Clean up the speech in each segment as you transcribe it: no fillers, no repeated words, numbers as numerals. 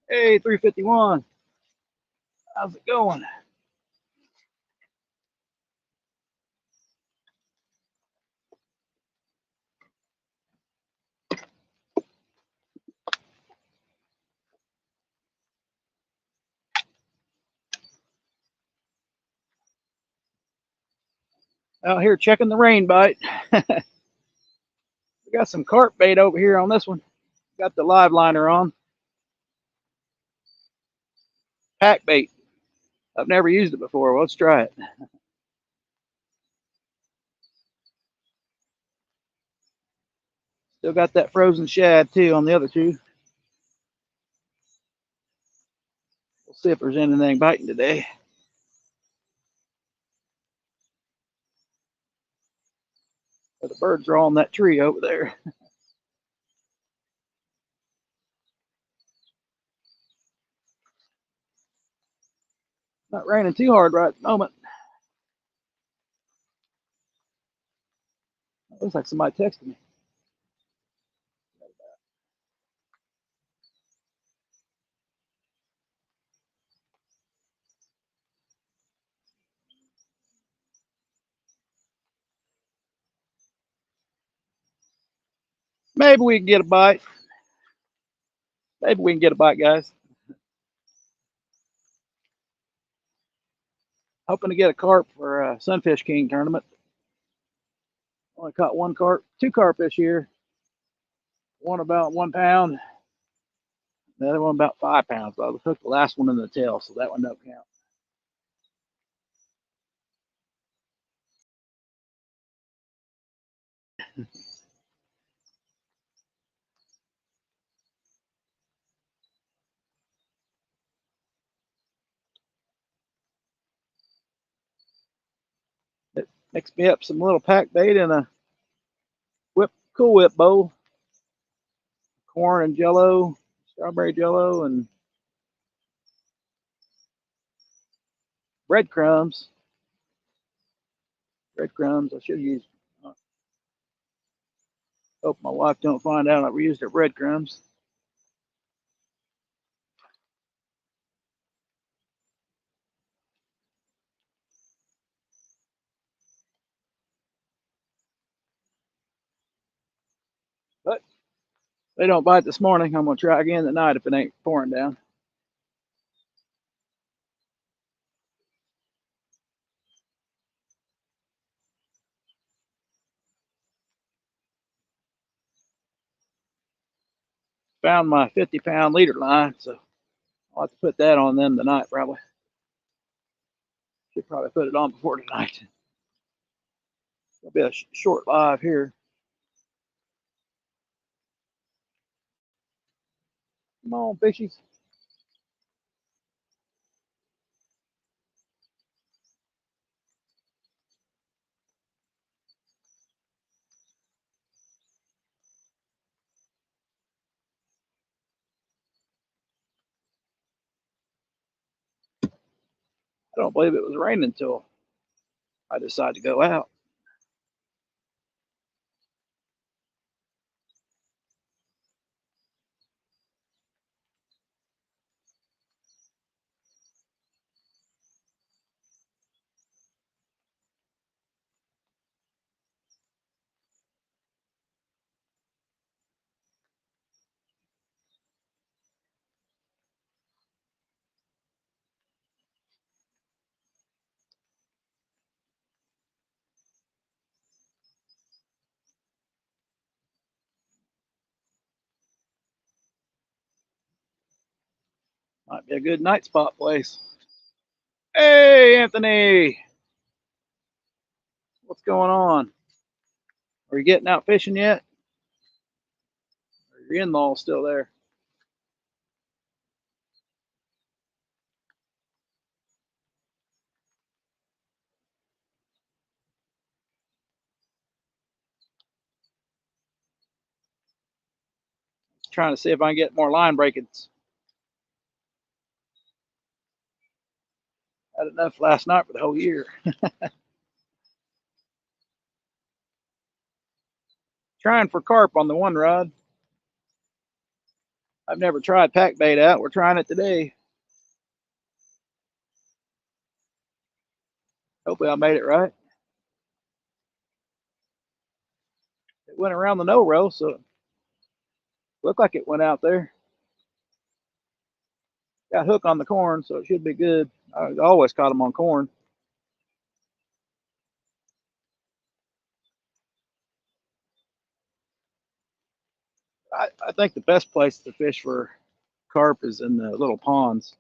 Hey, 351. How's it going? Out here checking the rain bite. We got some carp bait over here on this one. Got the live liner on. Pack bait. I've never used it before. Well, let's try it. Still got that frozen shad too on the other two. We'll see if there's anything biting today. The birds are all in that tree over there. Not raining too hard right at the moment. Looks like somebody texted me. Maybe we can get a bite. Maybe we can get a bite, guys. Hoping to get a carp for a Sunfish King tournament. Only caught one carp, two carp this year. One about 1 pound, the other one about 5 pounds. But I took the last one in the tail, so that one don't count. It mixed me up some little pack bait in a Cool Whip bowl, corn and jello, strawberry jello, and breadcrumbs. Breadcrumbs. I should use. Hope my wife don't find out I reused her breadcrumbs. But they don't bite this morning. I'm gonna try again tonight if it ain't pouring down. Found my 50-pound leader line, so I'll have to put that on them tonight probably. Should probably put it on before tonight. It'll be a short live here. Come on, fishies. I don't believe it was raining until I decided to go out. Might be a good night spot place. Hey, Anthony. What's going on? Are you getting out fishing yet? Or your in-laws still there? Trying to see if I can get more line breakings. Had enough last night for the whole year. Trying for carp on the one rod. I've never tried pack bait out. We're trying it today. Hopefully I made it right. It went around the no row, so it looked like it went out there. Got hook on the corn, so it should be good. I always caught them on corn. I think the best place to fish for carp is in the little ponds,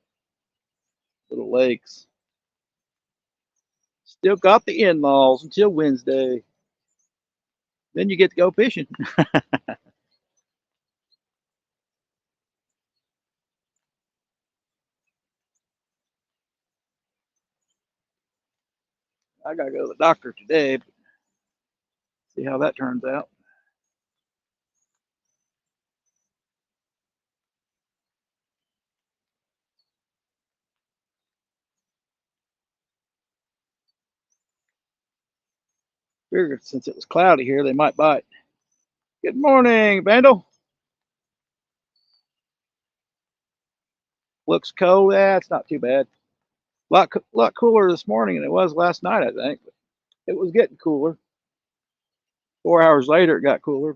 little lakes. Still got the in-laws until Wednesday. Then you get to go fishing. I gotta go to the doctor today. See how that turns out. Figured since it was cloudy here, they might bite. Good morning, Vandal. Looks cold. Yeah, it's not too bad. Lot cooler this morning than it was last night, I think. But it was getting cooler. 4 hours later, it got cooler.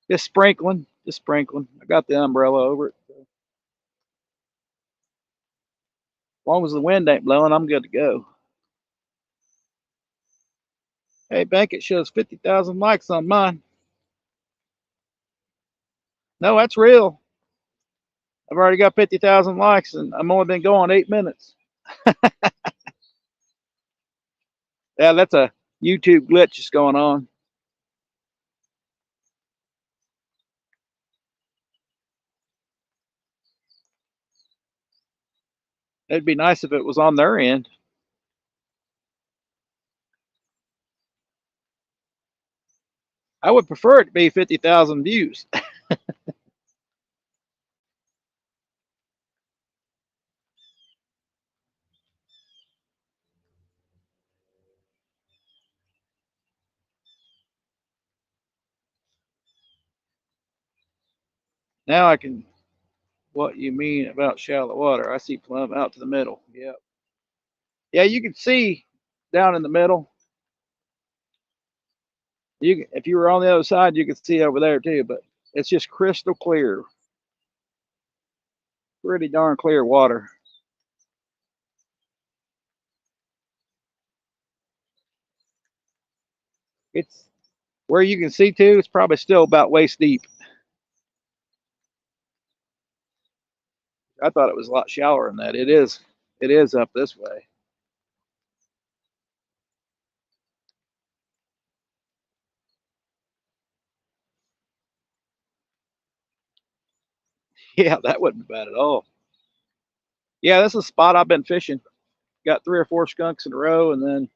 Just sprinkling, just sprinkling. I got the umbrella over it. So as long as the wind ain't blowing, I'm good to go. Hey, Bankit shows 50,000 likes on mine. No, that's real. I've already got 50,000 likes, and I'm only been going 8 minutes. Yeah, that's a YouTube glitch that's going on. It'd be nice if it was on their end. I would prefer it to be 50,000 views. Now I can. What you mean about shallow water? I see plumb out to the middle. Yep. Yeah, you can see down in the middle. If you were on the other side, you could see over there too. But it's just crystal clear, pretty darn clear water. It's where you can see too. It's probably still about waist deep. I thought it was a lot shallower than that. It is. It is up this way. Yeah, that wouldn't be bad at all. Yeah, this is a spot I've been fishing. Got 3 or 4 skunks in a row, and then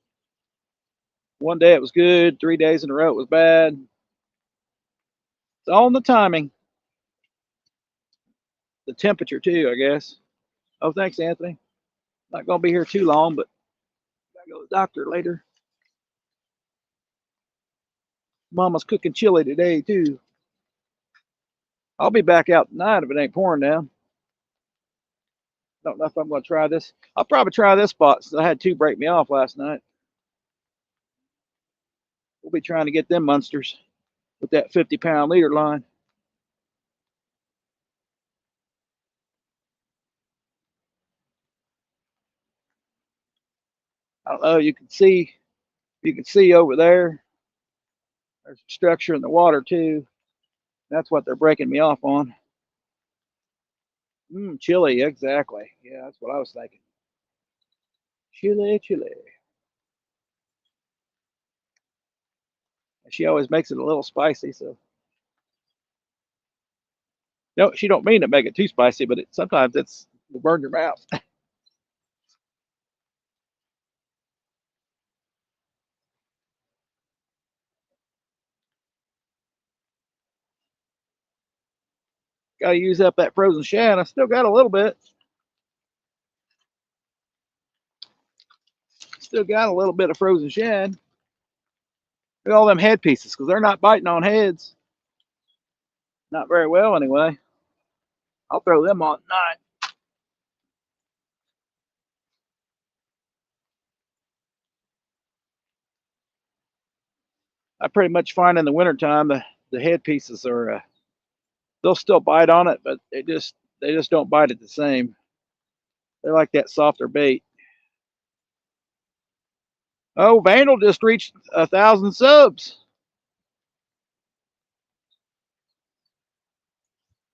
one day it was good. 3 days in a row it was bad. It's all in the timing. The temperature too, I guess. Oh, thanks, Anthony. Not gonna be here too long, but gotta go to the doctor later. Mama's cooking chili today too. I'll be back out tonight if it ain't pouring down. Don't know if I'm gonna try this. I'll probably try this spot since I had 2 break me off last night. We'll be trying to get them monsters with that 50-pound leader line. I don't know. You can see over there. There's structure in the water too. That's what they're breaking me off on. Chili, exactly. Yeah, that's what I was thinking. Chili, chili. She always makes it a little spicy, so no, she don't mean to make it too spicy, but sometimes it's will burn your mouth. Got to use up that frozen shad. I still got a little bit. Still got a little bit of frozen shad. Look at all them head pieces, because they're not biting on heads. Not very well, anyway. I'll throw them on tonight. I pretty much find in the wintertime the head pieces are they'll still bite on it, but they just don't bite it the same. They like that softer bait. Oh, Vandal just reached 1,000 subs.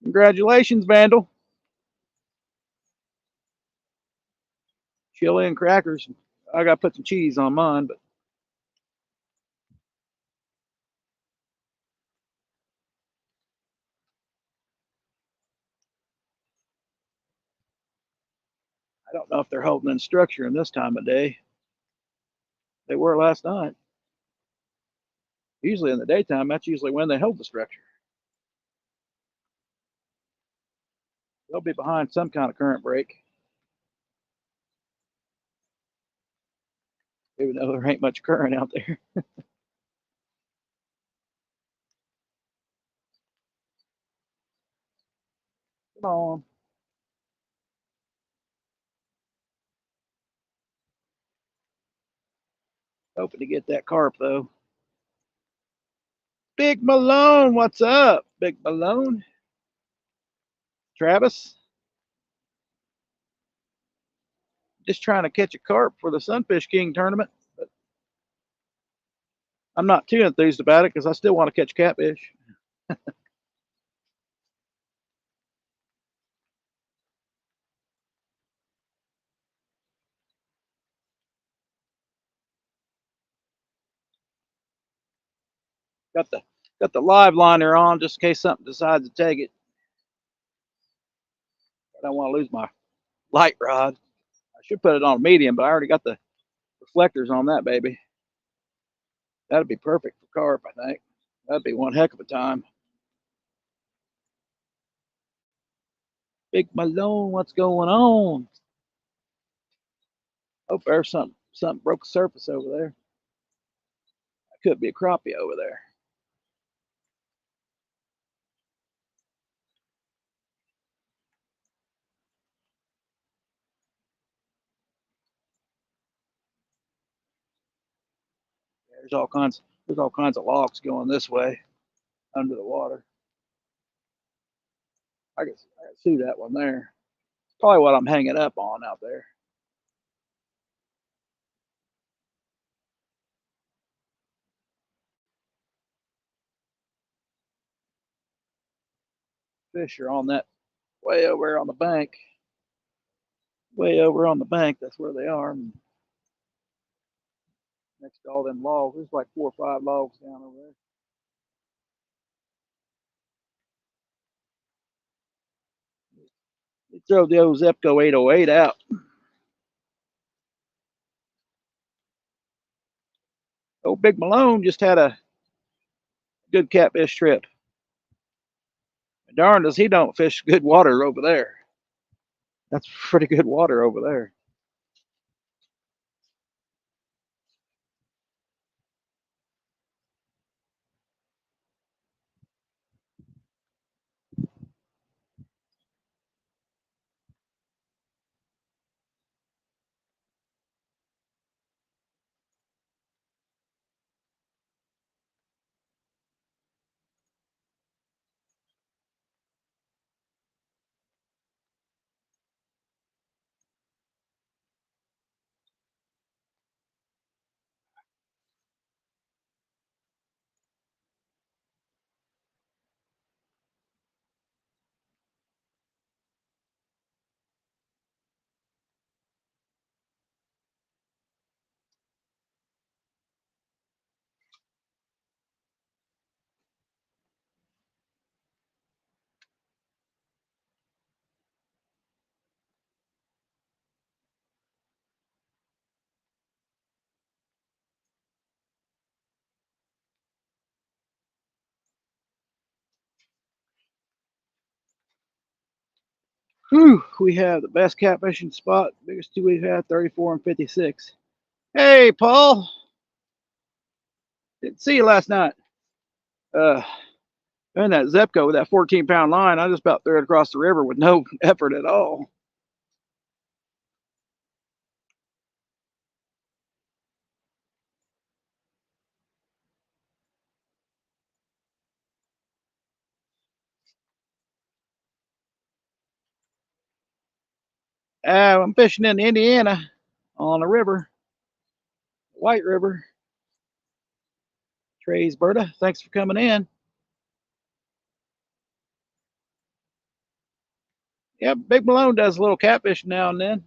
Congratulations, Vandal. Chili and crackers. I got to put some cheese on mine, but I don't know if they're holding in structure in this time of day. They were last night. Usually in the daytime, that's usually when they hold the structure. They'll be behind some kind of current break, even though there ain't much current out there. Come on. Hoping to get that carp, though. Big Malone, what's up, Big Malone? Travis? Just trying to catch a carp for the Sunfish King tournament. But I'm not too enthused about it because I still want to catch catfish. Got the live liner on just in case something decides to take it. I don't want to lose my light rod. I should put it on a medium, but I already got the reflectors on that baby. That'd be perfect for carp, I think. That'd be one heck of a time. Big Malone, what's going on? Oh, there's something broke the surface over there. That could be a crappie over there. There's all kinds of logs going this way under the water. I can see that one there. It's probably what I'm hanging up on out there. Fish are on that way over on the bank. Way over on the bank, that's where they are. Next to all them logs, there's like 4 or 5 logs down over there. They throw the old Zepco 808 out. Oh, Big Malone just had a good catfish trip. Darn does he don't fish good water over there. That's pretty good water over there. Whew, we have the best catfishing spot, biggest two we've had, 34 and 56. Hey, Paul. Didn't see you last night. And that Zepco with that 14-pound line, I just about threw it across the river with no effort at all. I'm fishing in Indiana on a river, White River. Trey's Berta, thanks for coming in. Yeah, Big Malone does a little catfishing now and then.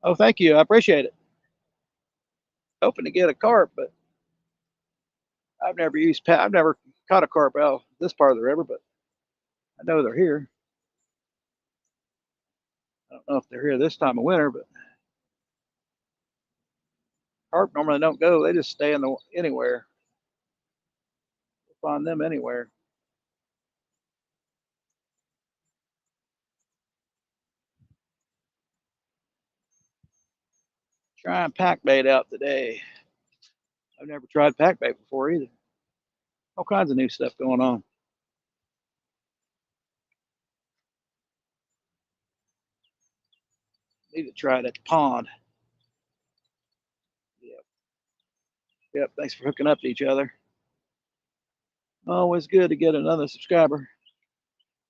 Oh, thank you. I appreciate it. Hoping to get a carp, but I've never caught a carp out this part of the river, but I know they're here. I don't know if they're here this time of winter, but carp normally don't go. They just stay in the anywhere. You'll find them anywhere. Trying pack bait out today. I've never tried pack bait before either. All kinds of new stuff going on. Need to try it at the pond. Yep. Yep. Thanks for hooking up to each other. Always good to get another subscriber.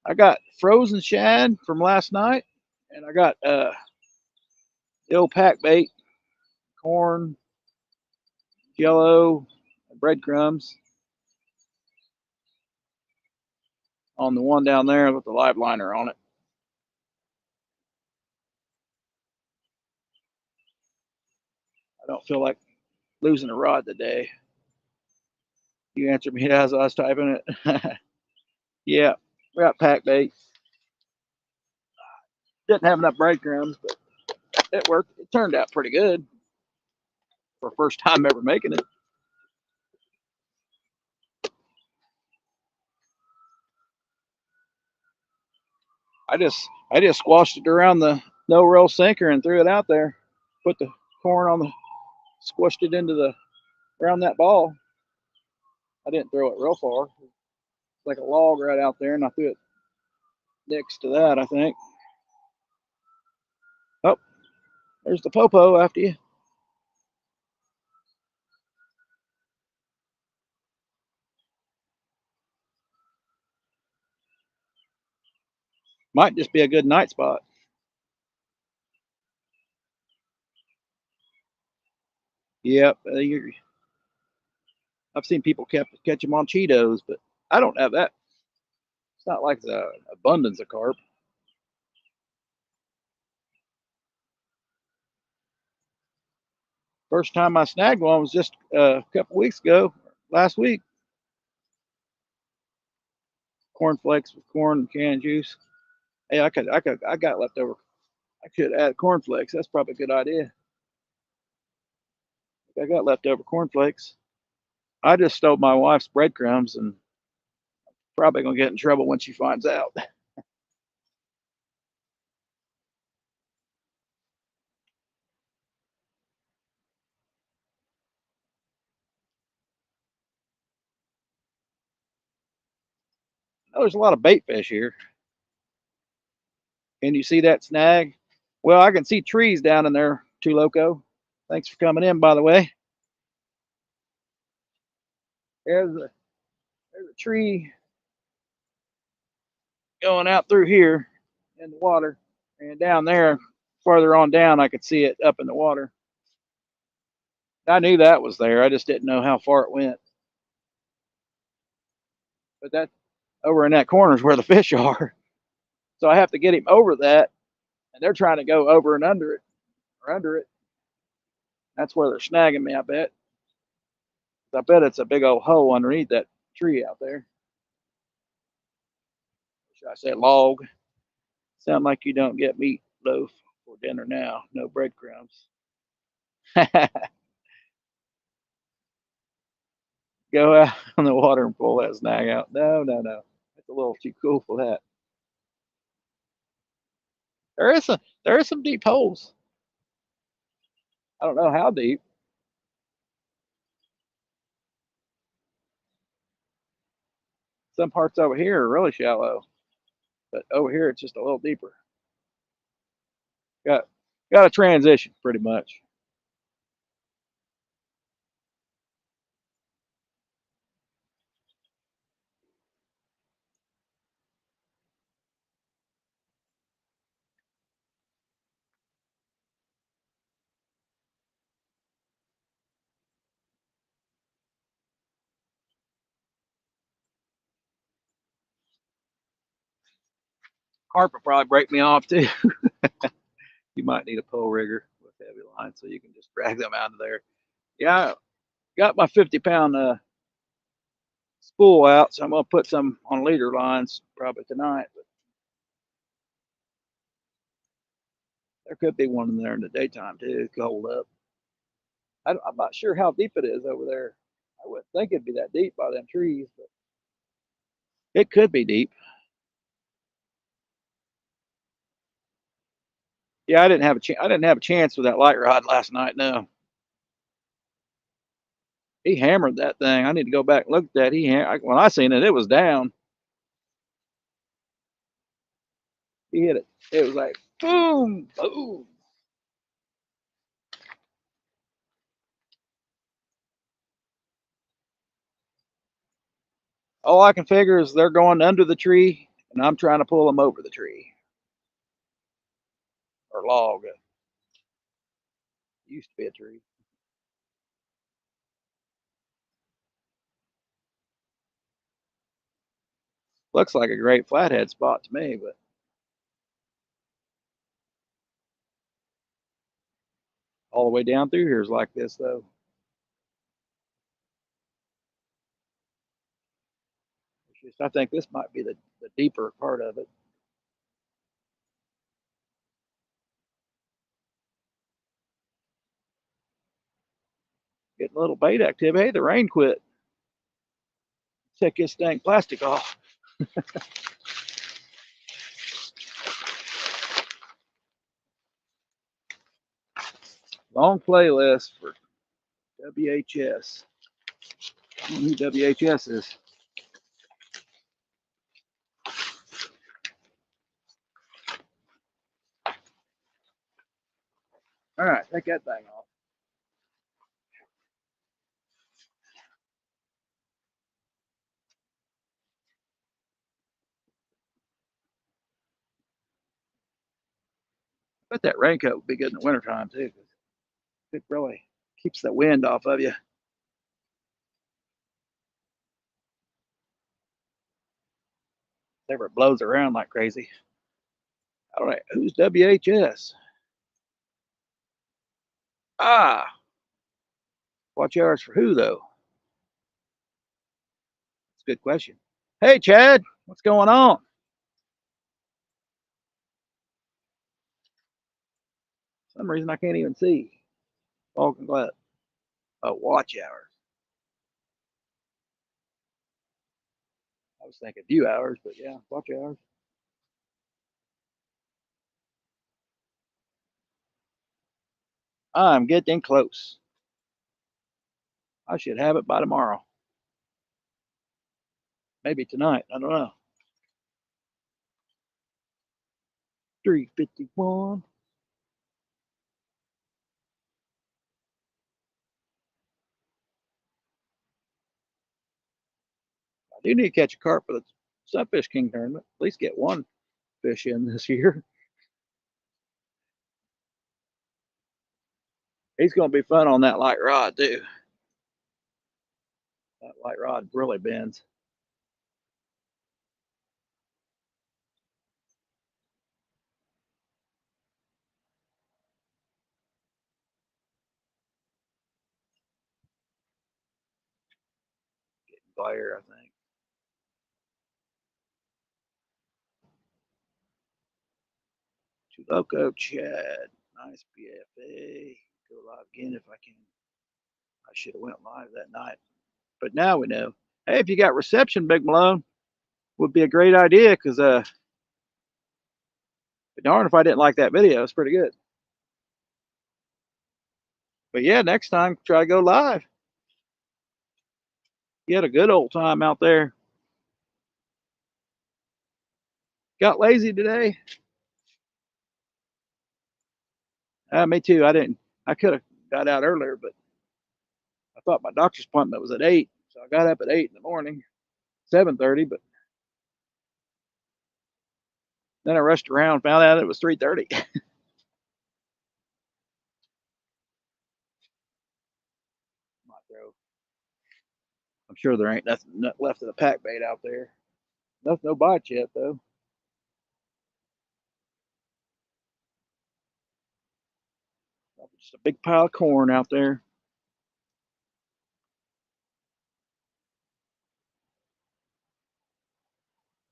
I got frozen shad from last night, and I got the old pack bait, corn, jello, and breadcrumbs on the one down there with the live liner on it. I don't feel like losing a rod today. You answered me as I was typing it. Yeah, we got pack bait. Didn't have enough breadcrumbs, but it worked. It turned out pretty good for first time ever making it. I just squashed it around the no roll sinker and threw it out there. Put the corn on the squished it into the around that ball. I didn't throw it real far. It's like a log right out there, and I threw it next to that, I think. Oh, there's the popo after you. Might just be a good night spot. Yep. I've seen people catch them on Cheetos, but I don't have that. It's not like the abundance of carp. First time I snagged one was just a couple weeks ago, last week. Cornflakes with corn and canned juice. Hey, I got leftover. I could add cornflakes. That's probably a good idea. I got leftover cornflakes. I just stole my wife's breadcrumbs and probably gonna get in trouble when she finds out. Oh, there's a lot of bait fish here. Can you see that snag? Well, I can see trees down in there, too loco. Thanks for coming in, by the way. There's a tree going out through here in the water, and down there, farther on down, I could see it up in the water. I knew that was there. I just didn't know how far it went. But that over in that corner is where the fish are. So I have to get him over that, and they're trying to go over and under it or under it. That's where they're snagging me, I bet. I bet it's a big old hole underneath that tree out there. Should I say log? Sound like you don't get meatloaf for dinner now. No breadcrumbs. go out on the water and pull that snag out. No, no, no. It's a little too cool for that. There is some deep holes. I don't know how deep. Some parts over here are really shallow, but over here it's just a little deeper. Got got a transition pretty much. Carp will probably break me off too. You might need a pole rigger with heavy line so you can just drag them out of there. Yeah, I got my 50-pound spool out, so I'm gonna put some on leader lines probably tonight. But there could be one in there in the daytime too. It could hold up. I'm not sure how deep it is over there. I wouldn't think it'd be that deep by them trees, but it could be deep. Yeah, I didn't have a chance. I didn't have a chance with that light rod last night. No, he hammered that thing. I need to go back and look at that. When I seen it, it was down. He hit it. It was like boom, boom. All I can figure is they're going under the tree, and I'm trying to pull them over the tree or log. It used to be a tree. Looks like a great flathead spot to me, but all the way down through here is like this though. I think this might be the deeper part of it. Getting a little bait activity. Hey, the rain quit. Take this dang plastic off. Long playlist for WHS. I don't know who WHS is. All right, take that thing off. I bet that raincoat would be good in the wintertime too. It really keeps the wind off of you. Never blows around like crazy. All right, who's WHS? Ah, watch hours for who though? That's a good question. Hey, Chad, what's going on? For some reason I can't even see. Falcon Glut. Oh, watch hours. I was thinking view hours, but yeah, watch hours. I'm getting close. I should have it by tomorrow. Maybe tonight. I don't know. 351. I do need to catch a carp for the Sunfish King tournament. At least get one fish in this year. He's going to be fun on that light rod, too. That light rod really bends. Getting glare, I think. Loco Chad. Nice BFA. Go live again if I can. I should have went live that night. but now we know. Hey, if you got reception, Big Malone, would be a great idea because darn if I didn't like that video. It's pretty good. But yeah, next time try to go live. You had a good old time out there. Got lazy today. Me too. I could have got out earlier, but I thought my doctor's appointment was at 8, so I got up at 8 in the morning, 7:30. But then I rushed around, found out it was 3:30. I'm sure there ain't nothing left of the pack bait out there. Nothing, no bites yet though. Just a big pile of corn out there.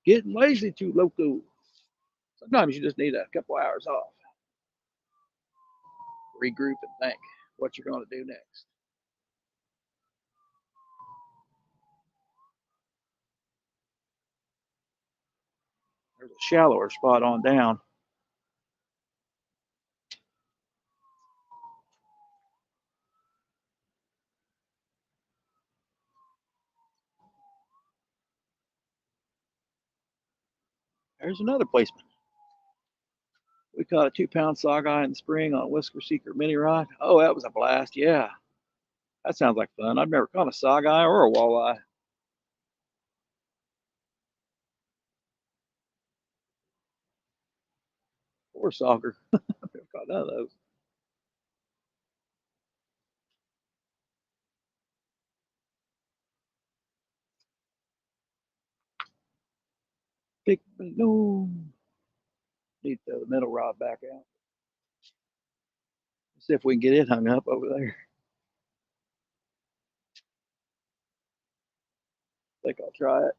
Getting lazy too, loco. Sometimes you just need a couple hours off. Regroup and think what you're going to do next. There's a shallower spot on down. There's another placement. We caught a 2-pound saugeye in the spring on a Whisker Seeker mini rod. Oh, that was a blast. Yeah, that sounds like fun. I've never caught a saugeye or a walleye. Or sauger. I've never caught none of those. Big, no. Need to throw the middle rod back out. See if we can get it hung up over there. I think I'll try it.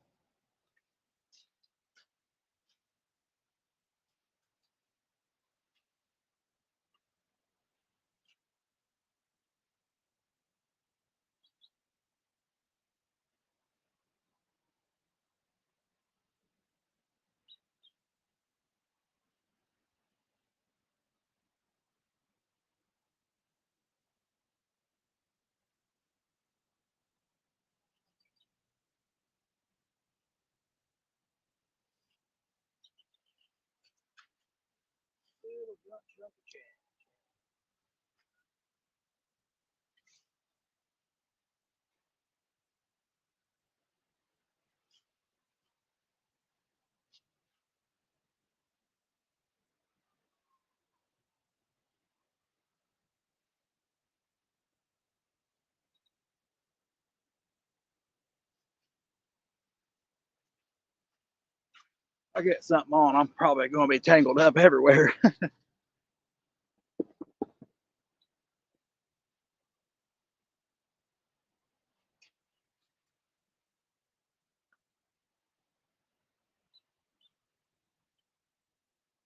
I get something on, I'm probably going to be tangled up everywhere.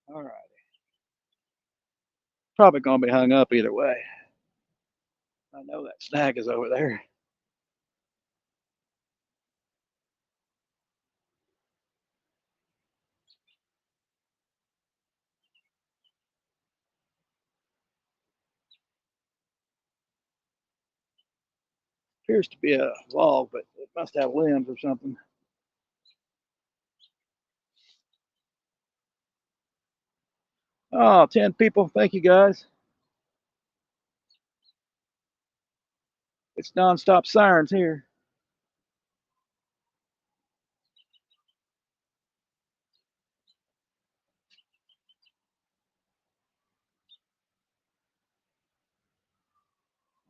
All right. Probably going to be hung up either way. I know that snag is over there. Appears to be a log, but it must have limbs or something. Oh, 10 people. Thank you, guys. It's nonstop sirens here.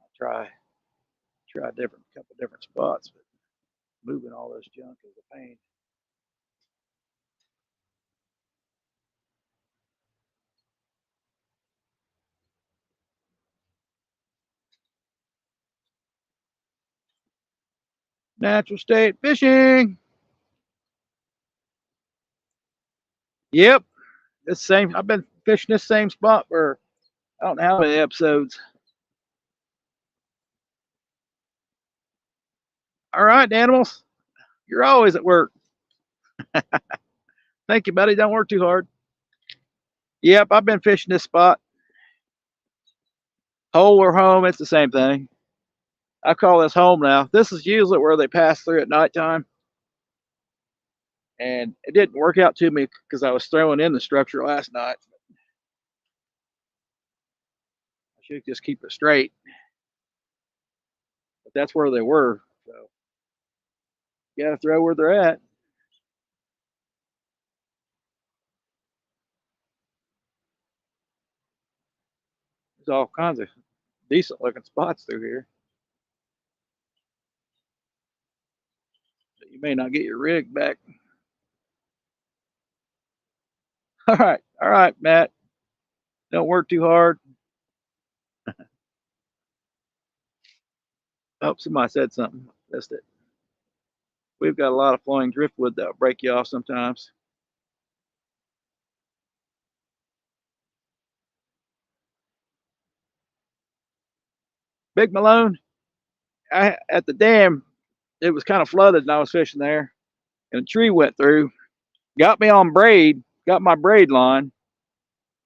I'll try a couple different spots, but moving all this junk is a pain. Natural state fishing. Yep. This same. I've been fishing this same spot for I don't know how many episodes. All right, animals. You're always at work. Thank you, buddy. Don't work too hard. Yep, I've been fishing this spot. Hole or home, it's the same thing. I call this home now. This is usually where they pass through at nighttime. And it didn't work out to me because I was throwing in the structure last night. I should just keep it straight. But that's where they were. So you got to throw where they're at. There's all kinds of decent looking spots through here. But you may not get your rig back. All right, Matt. Don't work too hard. Oh, somebody said something. Missed it. We've got a lot of flowing driftwood that'll break you off sometimes. Big Malone, at the dam, it was kind of flooded and I was fishing there. And a tree went through, got me on braid, got my braid line.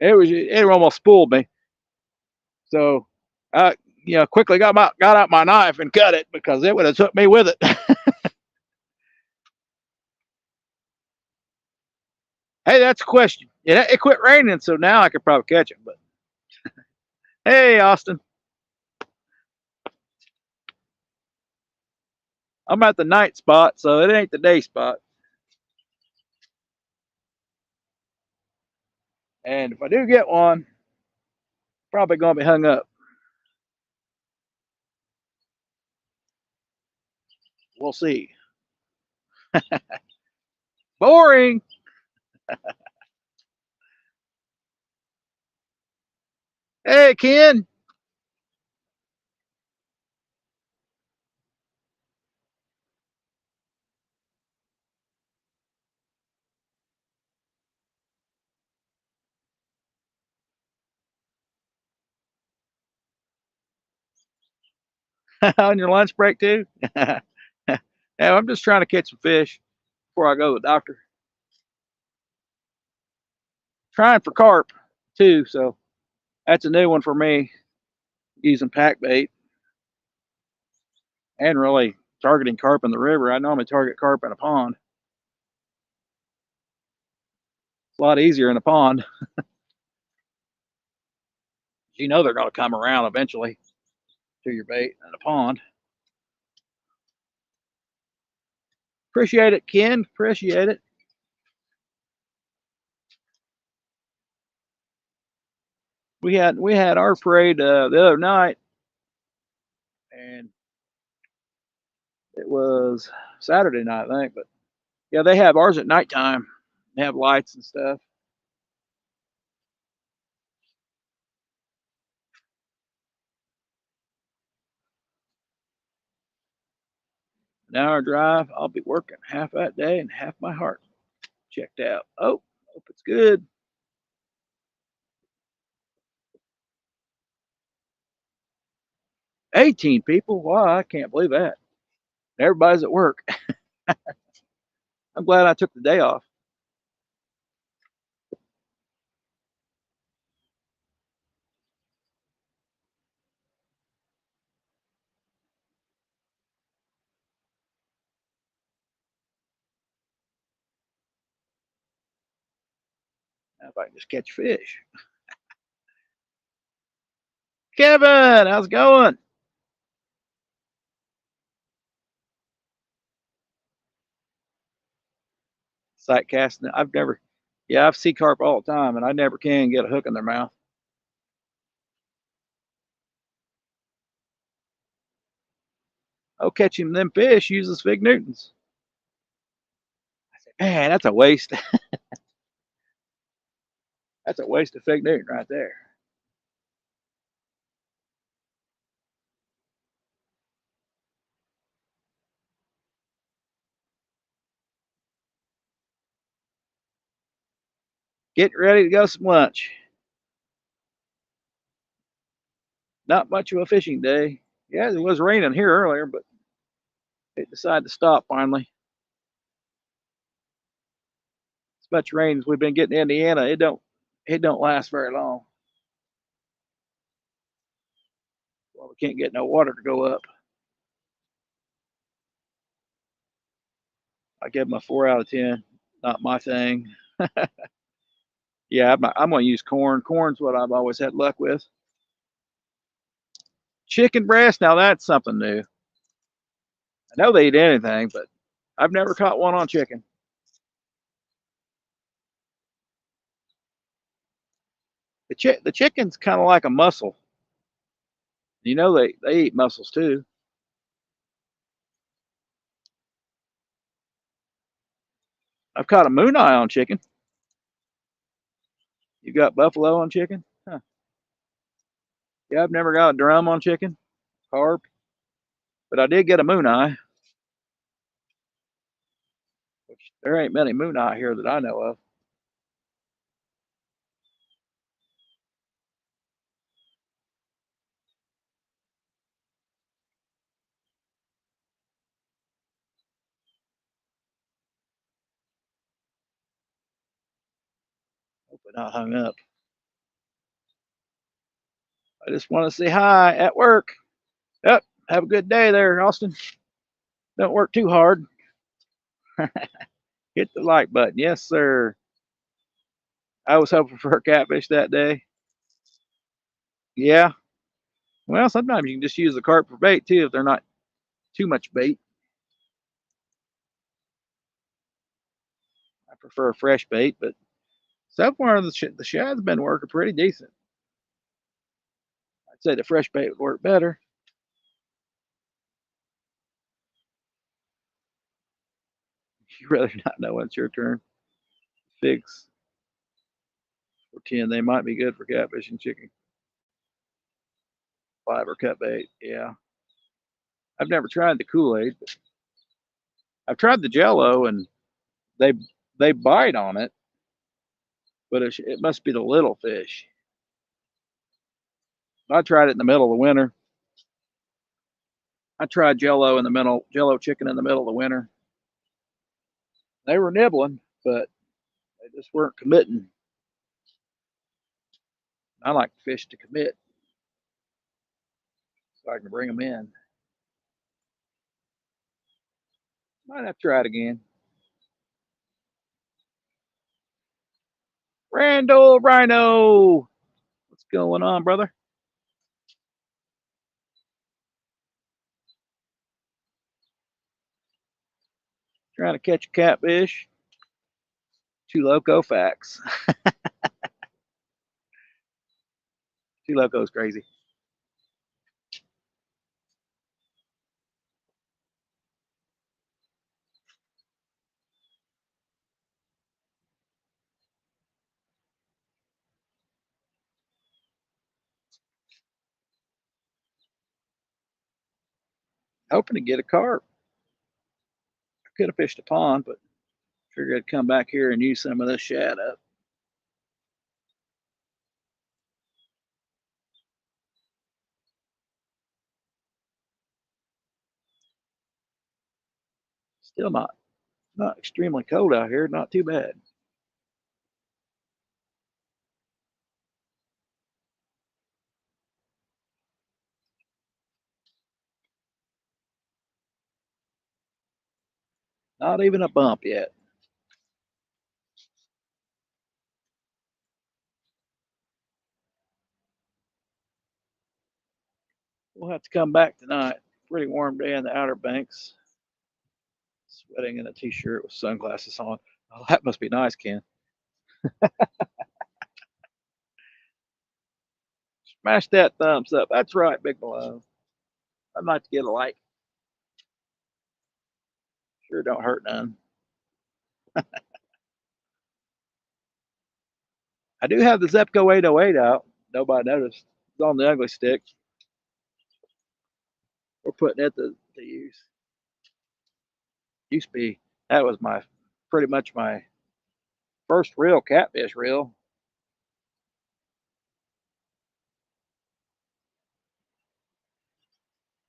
It almost spooled me. So I quickly got out my knife and cut it because it would have took me with it. Hey, that's a question. It quit raining, so now I could probably catch it. But hey, Austin, I'm at the night spot, so it ain't the day spot. And if I do get one, probably gonna be hung up. We'll see. Boring. Hey, Ken. On your lunch break too? Yeah, I'm just trying to catch some fish before I go to the doctor. Trying for carp too, so that's a new one for me. Using pack bait and really targeting carp in the river. I normally target carp in a pond. It's a lot easier in a pond. You know they're going to come around eventually to your bait in a pond. Appreciate it, Ken. Appreciate it. We had our parade the other night, and it was Saturday night, I think. But yeah, they have ours at nighttime. They have lights and stuff. An hour drive. I'll be working half that day and half my heart checked out. Oh, hope it's good. 18 people. Wow, I can't believe that. Everybody's at work. I'm glad I took the day off. If I can just catch fish. Kevin, how's it going? Sight casting. I've see carp all the time, and I never can get a hook in their mouth. Oh, catching them fish uses Fig Newtons. I said, man, that's a waste. That's a waste of Fig Newton right there. Get ready to go some lunch. Not much of a fishing day. Yeah, it was raining here earlier, but It decided to stop finally. As much rain as we've been getting in Indiana, it don't last very long. Well, we can't get no water to go up. I give them a 4 out of 10. Not my thing. Yeah, I'm going to use corn. Corn's what I've always had luck with. Chicken breast, now that's something new. I know they eat anything, but I've never caught one on chicken. The chicken's kind of like a mussel. You know they eat mussels too. I've caught a moon eye on chicken. You got buffalo on chicken? Huh. Yeah, I've never got a drum on chicken, carp, but I did get a moon eye. Which there ain't many moon eye here that I know of. Hope it not hung up. I just want to say hi at work. Yep. Have a good day there, Austin. Don't work too hard. Hit the like button. Yes, sir. I was hoping for a catfish that day. Yeah. Well, sometimes you can just use the carp for bait too if they're not too much bait. I prefer fresh bait, but so far the shad's been working pretty decent. I'd say the fresh bait would work better. You rather not know when it's your turn. Figs for 10. They might be good for catfish and chicken. Fiber cut bait. Yeah. I've never tried the Kool-Aid, but I've tried the Jello, and they they bite on it, but it must be the little fish. I tried it in the middle of the winter. I tried Jello chicken in the middle of the winter. They were nibbling, but they just weren't committing. I like fish to commit, so I can bring them in. Might have to try it again. Randall Rhino, what's going on, brother? Trying to catch a catfish. Too loco facts. Too loco's crazy. Hoping to get a carp. I could have fished a pond, but figured I'd come back here and use some of this shad up. Still not extremely cold out here. Not too bad. Not even a bump yet. We'll have to come back tonight. Pretty warm day in the Outer Banks. Sweating in a t-shirt with sunglasses on. Oh, that must be nice, Ken. Smash that thumbs up. That's right, Big Malone. I'd like to get a like. Sure don't hurt none. I do have the Zepco 808 out. Nobody noticed. It's on the ugly stick. We're putting it to use. Used to be, that was pretty much my first real catfish reel.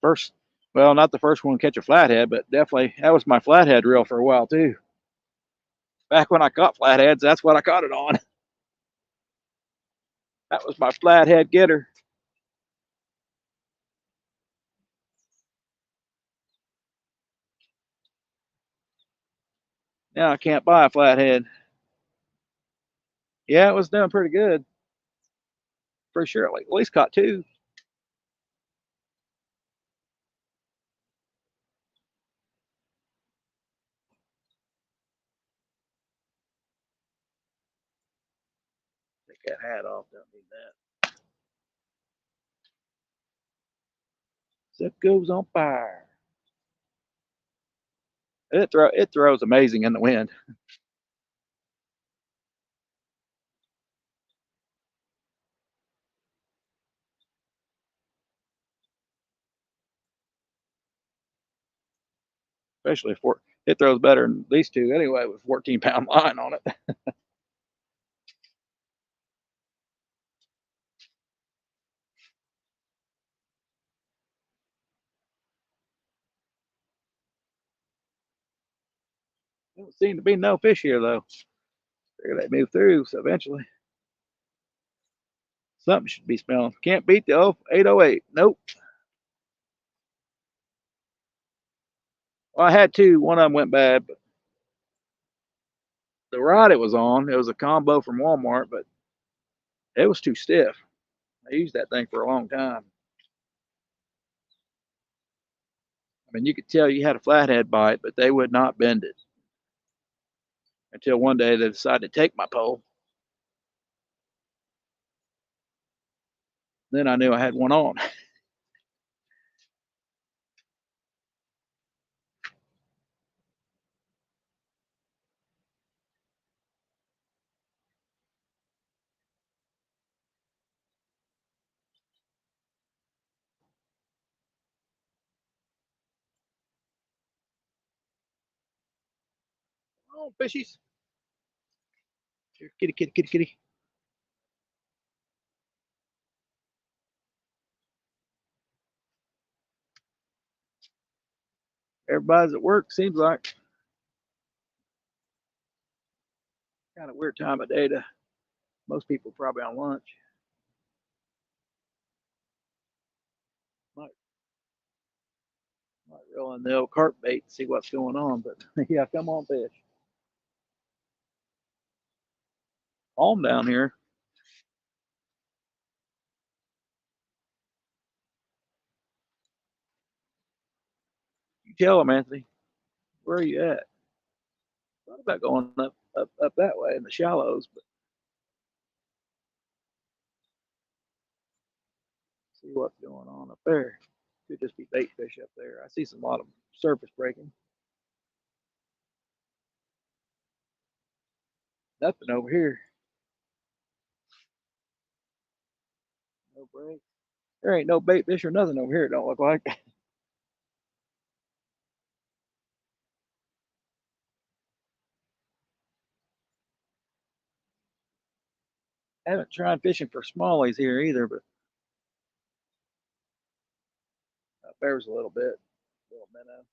First Well, not the first one to catch a flathead, but definitely that was my flathead reel for a while too. Back when I caught flatheads, that's what I caught it on. That was my flathead getter. Now I can't buy a flathead. Yeah, it was doing pretty good. For sure. Like, at least caught two. Take that hat off. Don't need that. Zip goes on fire. It throws amazing in the wind. Especially for it throws better than these two anyway with 14-pound line on it. Don't seem to be no fish here though. Figure they move through, so eventually something should be smelling. Can't beat the 808. Nope. Well, I had two. One of them went bad, but the rod it was on, it was a combo from Walmart, but it was too stiff. I used that thing for a long time. I mean, you could tell you had a flathead bite, but they would not bend it until one day they decided to take my pole. Then I knew I had one on. Oh, fishies. Here, kitty, kitty, kitty, kitty. Everybody's at work, seems like. Kind of weird time of day to most people probably on lunch. Might reel in the old carp bait and see what's going on, but yeah, come on, fish. Calm down here. You tell them, Anthony, where are you at? Thought about going up that way in the shallows, but see what's going on up there. Could just be bait fish up there. I see some lot of surface breaking. Nothing over here. No break. There ain't no bait fish or nothing over here. It don't look like. I haven't tried fishing for smallies here either, but up there's a little bit. Little minnow.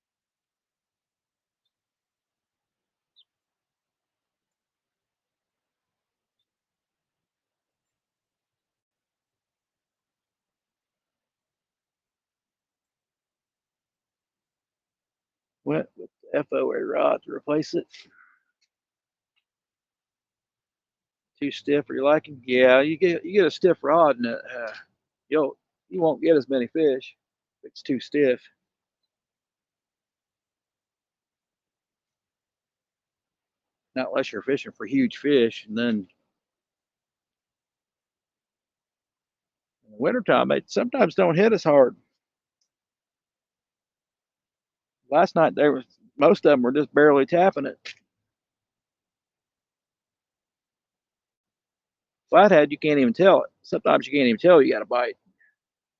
Went with the FOA rod to replace it. Too stiff for your liking? Yeah, you get a stiff rod and you won't get as many fish. If it's too stiff. Not unless you're fishing for huge fish, and then in the wintertime they sometimes don't hit as hard. Last night there was most of them were just barely tapping it. Flathead, you can't even tell it. Sometimes you can't even tell you got a bite.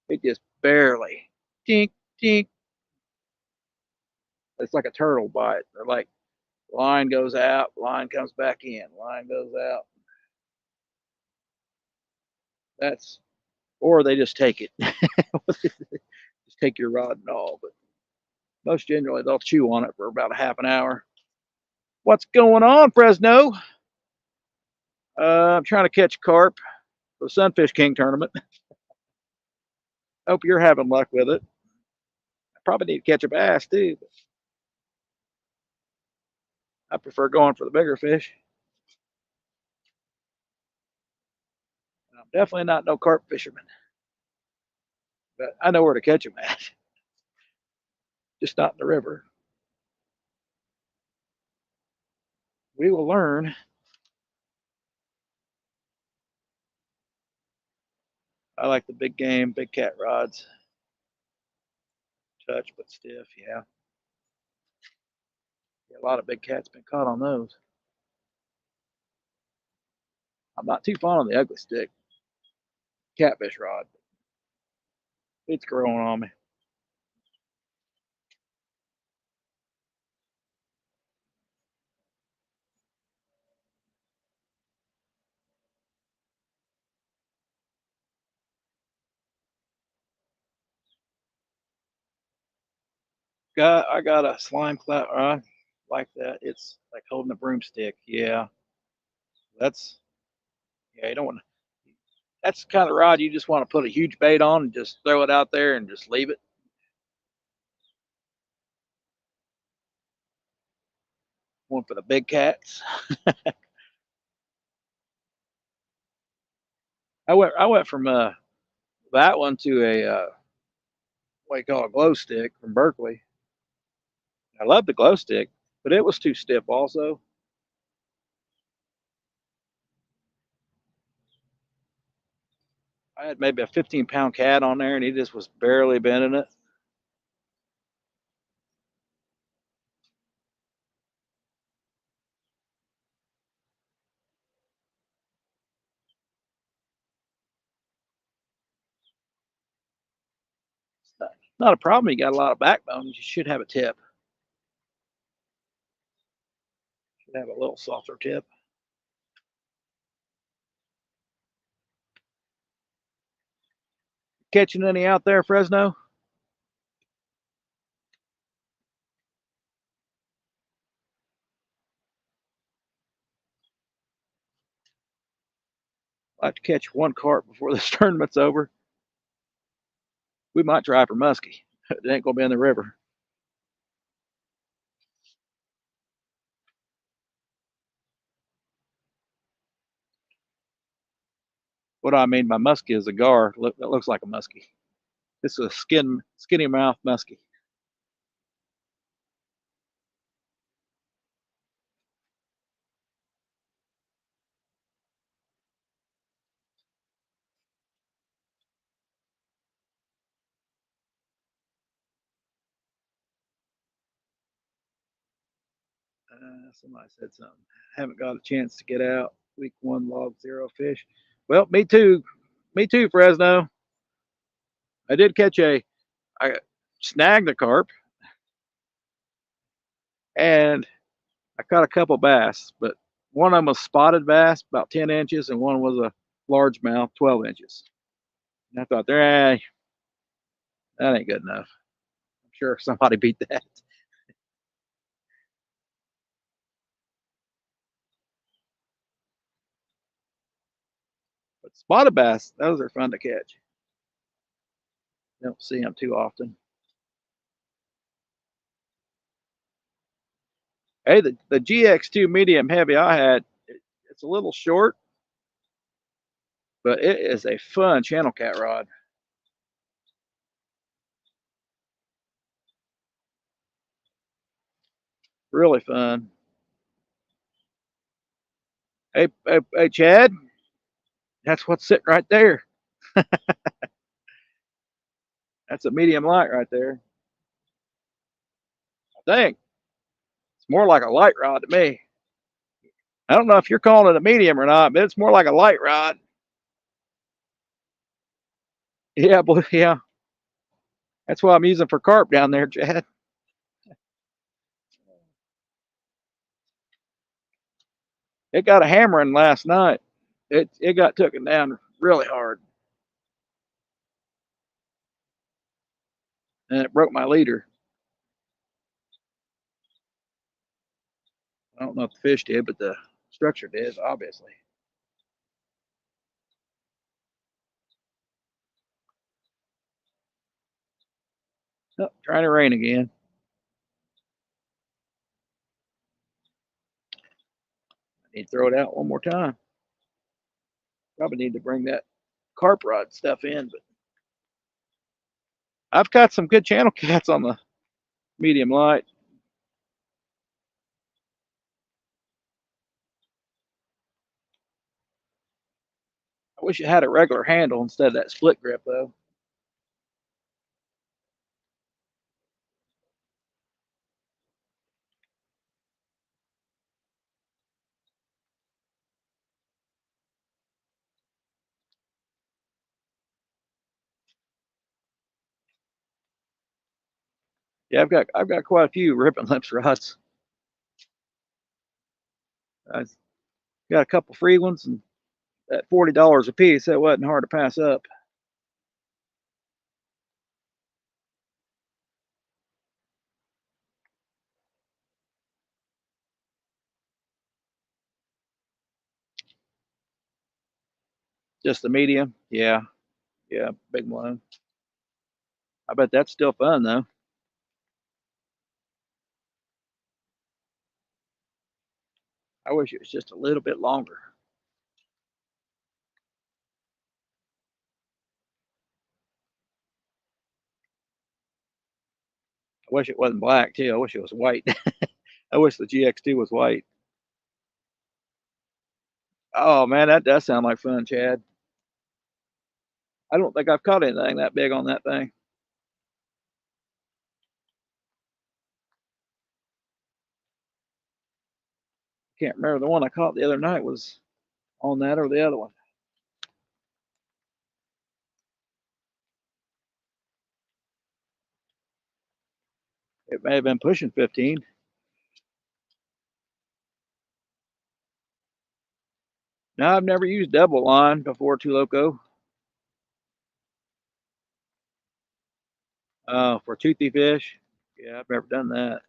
It just barely. Tink, tink. It's like a turtle bite. They're like line goes out, line comes back in, line goes out. That's or they just take it. Just take your rod and all. But Most generally, they'll chew on it for about a half an hour. What's going on, Fresno? I'm trying to catch carp for the Sunfish King tournament. Hope you're having luck with it. I probably need to catch a bass too. But I prefer going for the bigger fish. I'm definitely not no carp fisherman, but I know where to catch them at. Just not in the river. We will learn. I like the big game, big cat rods. Touch but stiff, yeah. A lot of big cats been caught on those. I'm not too fond of the ugly stick catfish rod. It's growing on me. I got a slime clout rod like that. It's like holding a broomstick. Yeah, that's yeah. You don't want. That's the kind of rod you just want to put a huge bait on and just throw it out there and just leave it. One for the big cats. I went from that one to a what you call a glow stick from Berkeley. I love the glow stick, but it was too stiff also. I had maybe a 15-pound cat on there, and he just was barely bending it. It's not a problem. You got a lot of backbone. You should have a tip. Should have a little softer tip. Catching any out there, Fresno? I like to catch one carp before this tournament's over. We might try for muskie. It ain't gonna be in the river. What I mean by muskie is a gar that looks like a muskie. This is a skinny mouth muskie. Somebody said something. Haven't got a chance to get out. Week one log zero fish. Well, me too. Me too, Fresno. I did catch I snagged a carp and I caught a couple bass, but one of them was spotted bass, about 10 inches, and one was a largemouth, 12 inches. And I thought, that ain't good enough. I'm sure somebody beat that. But spotted bass, those are fun to catch. You don't see them too often. Hey, the GX2 medium heavy I had, it's a little short, but it is a fun channel cat rod. Really fun. Hey, Chad, that's what's sitting right there. That's a medium light right there. I think it's more like a light rod to me. I don't know if you're calling it a medium or not, but it's more like a light rod. Yeah, yeah. That's what I'm using for carp down there, Chad. It got a hammering last night. It got taken down really hard, and it broke my leader. I don't know if the fish did, but the structure did, obviously. Oh, trying to rain again. I need to throw it out one more time. Probably need to bring that carp rod stuff in, but I've got some good channel cats on the medium light. I wish it had a regular handle instead of that split grip, though. Yeah, I've got quite a few ripping lips rods. I've got a couple free ones, and at $40 a piece, that wasn't hard to pass up. Just the medium, yeah, yeah, big one. I bet that's still fun though. I wish it was just a little bit longer. I wish it wasn't black too. I wish it was white. I wish the GX2 was white. Oh man, that does sound like fun, Chad. I don't think I've caught anything that big on that thing. Can't remember the one I caught the other night was on that or the other one. It may have been pushing 15. Now I've never used double line before Too Loco. For toothy fish. Yeah, I've never done that.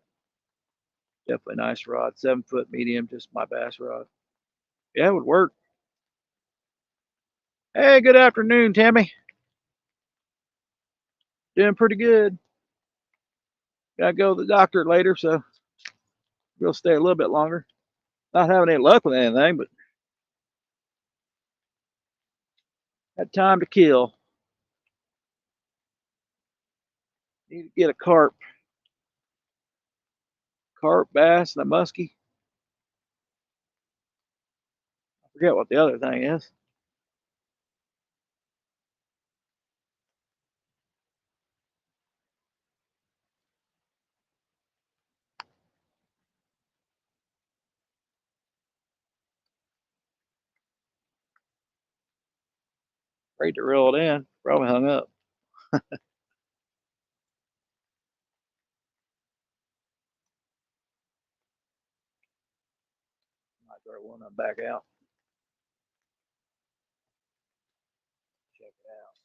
Definitely nice rod, 7 foot medium, just my bass rod. Yeah, it would work. Hey, good afternoon, Tammy. Doing pretty good. Gotta go to the doctor later, so we'll stay a little bit longer. Not having any luck with anything, but had time to kill. Need to get a carp, bass, and a muskie. I forget what the other thing is. Afraid to reel it in. Probably hung up. Might throw one of them back out. Check it out.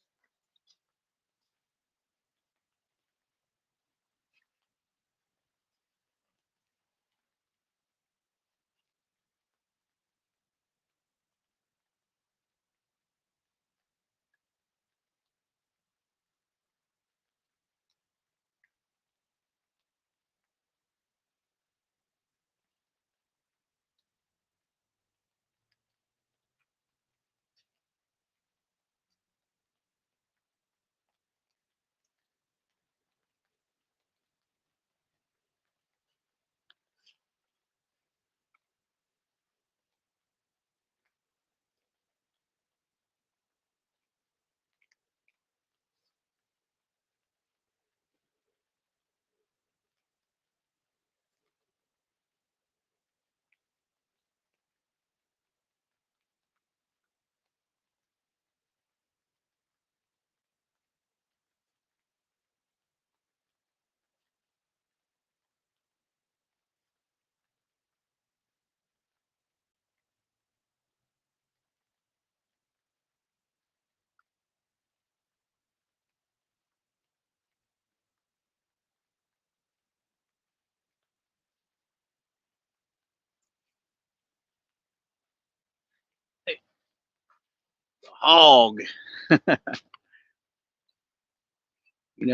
hog.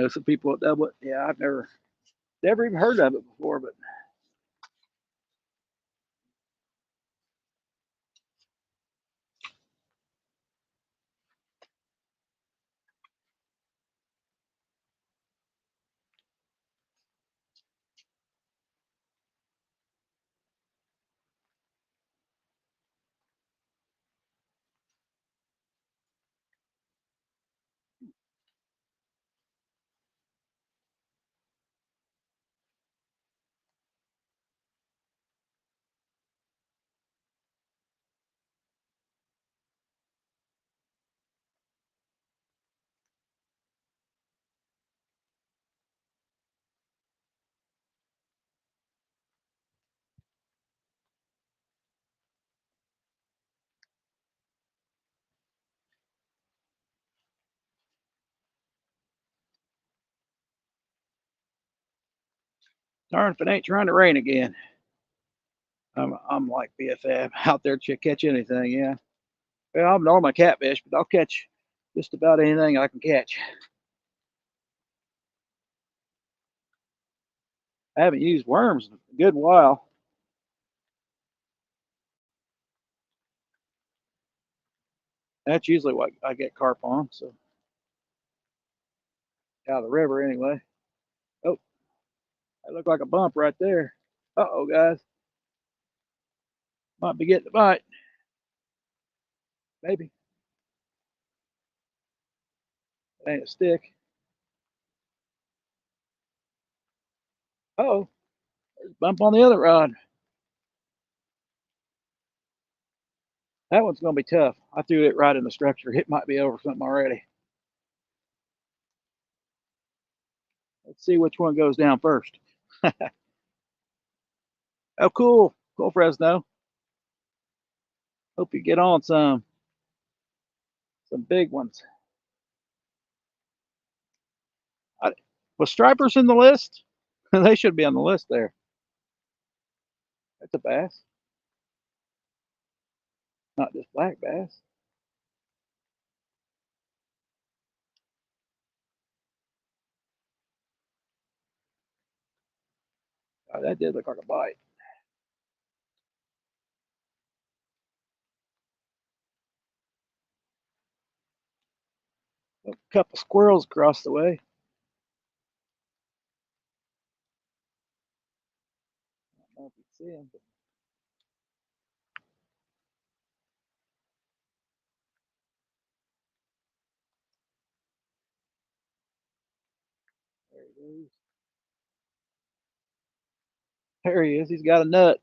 Some people that double it. Yeah, I've never even heard of it before, but darn if it ain't trying to rain again. I'm like BFF out there to catch anything. Yeah. Well, I'm normally catfish, but I'll catch just about anything I can catch. I haven't used worms in a good while. That's usually what I get carp on. So out of the river anyway. Oh, that looked like a bump right there. Uh-oh, guys. Might be getting a bite. Maybe. It ain't a stick. Uh-oh. There's a bump on the other rod. That one's going to be tough. I threw it right in the structure. It might be over something already. Let's see which one goes down first. Oh, cool. Cool, Fresno. Hope you get on some big ones. Was stripers in the list? They should be on the list there. That's a bass. Not just black bass. Oh, that did look like a bite. A couple squirrels across the way. I don't know if you can see them, but there he goes. There he is. He's got a nut.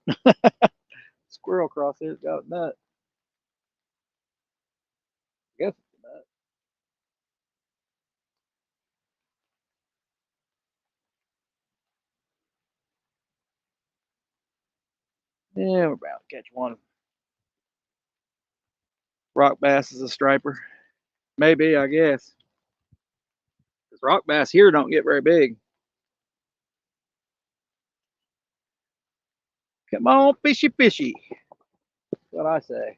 Squirrel across there's got a nut. I guess it's a nut. Yeah, we're about to catch one. Rock bass is a striper. Maybe, I guess. Because rock bass here don't get very big. Come on, fishy, fishy. That's what I say.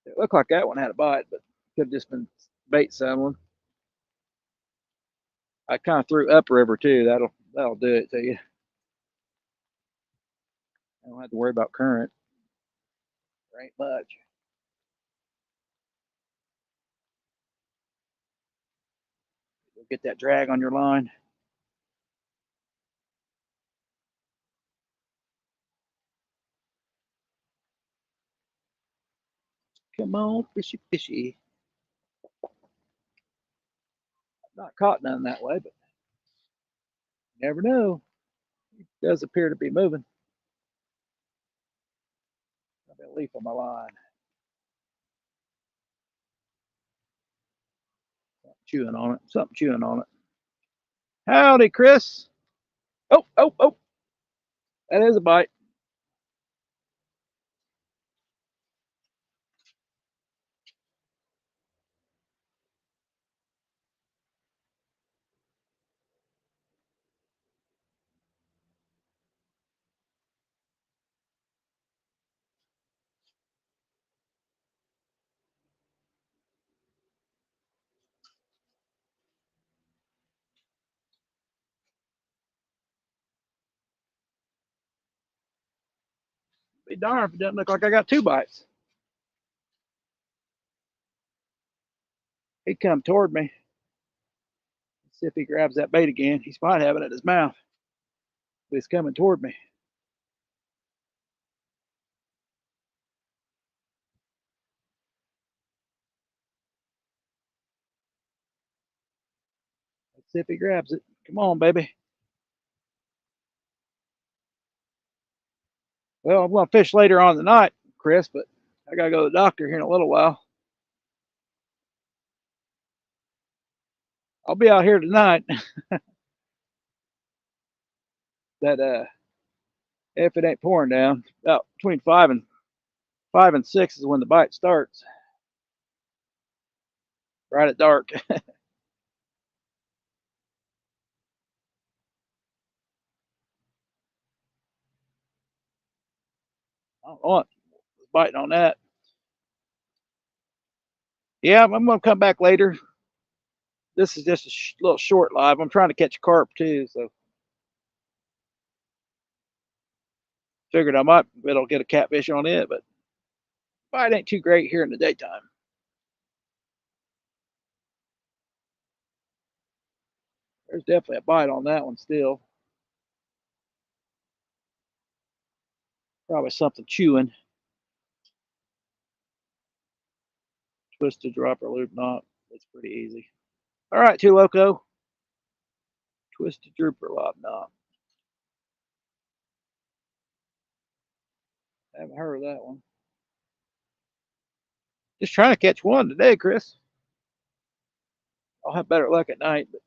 It looked like that one had a bite, but could have just been bait someone. I kind of threw upriver too. That'll do it to you. I don't have to worry about current. There ain't much. You'll get that drag on your line. Come on, fishy, fishy. Not caught none that way, but you never know. It does appear to be moving. I've got a leaf on my line. Something chewing on it. Something chewing on it. Howdy, Chris. Oh, oh, oh. That is a bite. Be darned if it doesn't look like I got 2 bites. He'd come toward me. Let's see if he grabs that bait again. He's might have it in his mouth. But he's coming toward me. Let's see if he grabs it. Come on, baby. Well, I'm going to fish later on tonight, Chris, but I got to go to the doctor here in a little while. I'll be out here tonight. That if it ain't pouring down, about between 5 and 6 is when the bite starts. Right at dark. I don't want biting on that. Yeah, I'm going to come back later. This is just a little short live. I'm trying to catch a carp too, so figured I might be able to get a catfish on it, but bite ain't too great here in the daytime. There's definitely a bite on that one still. Probably something chewing. Twisted dropper loop knot. It's pretty easy. All right, Too Loco. Twisted drooper lob knot. Haven't heard of that one. Just trying to catch one today, Chris. I'll have better luck at night, but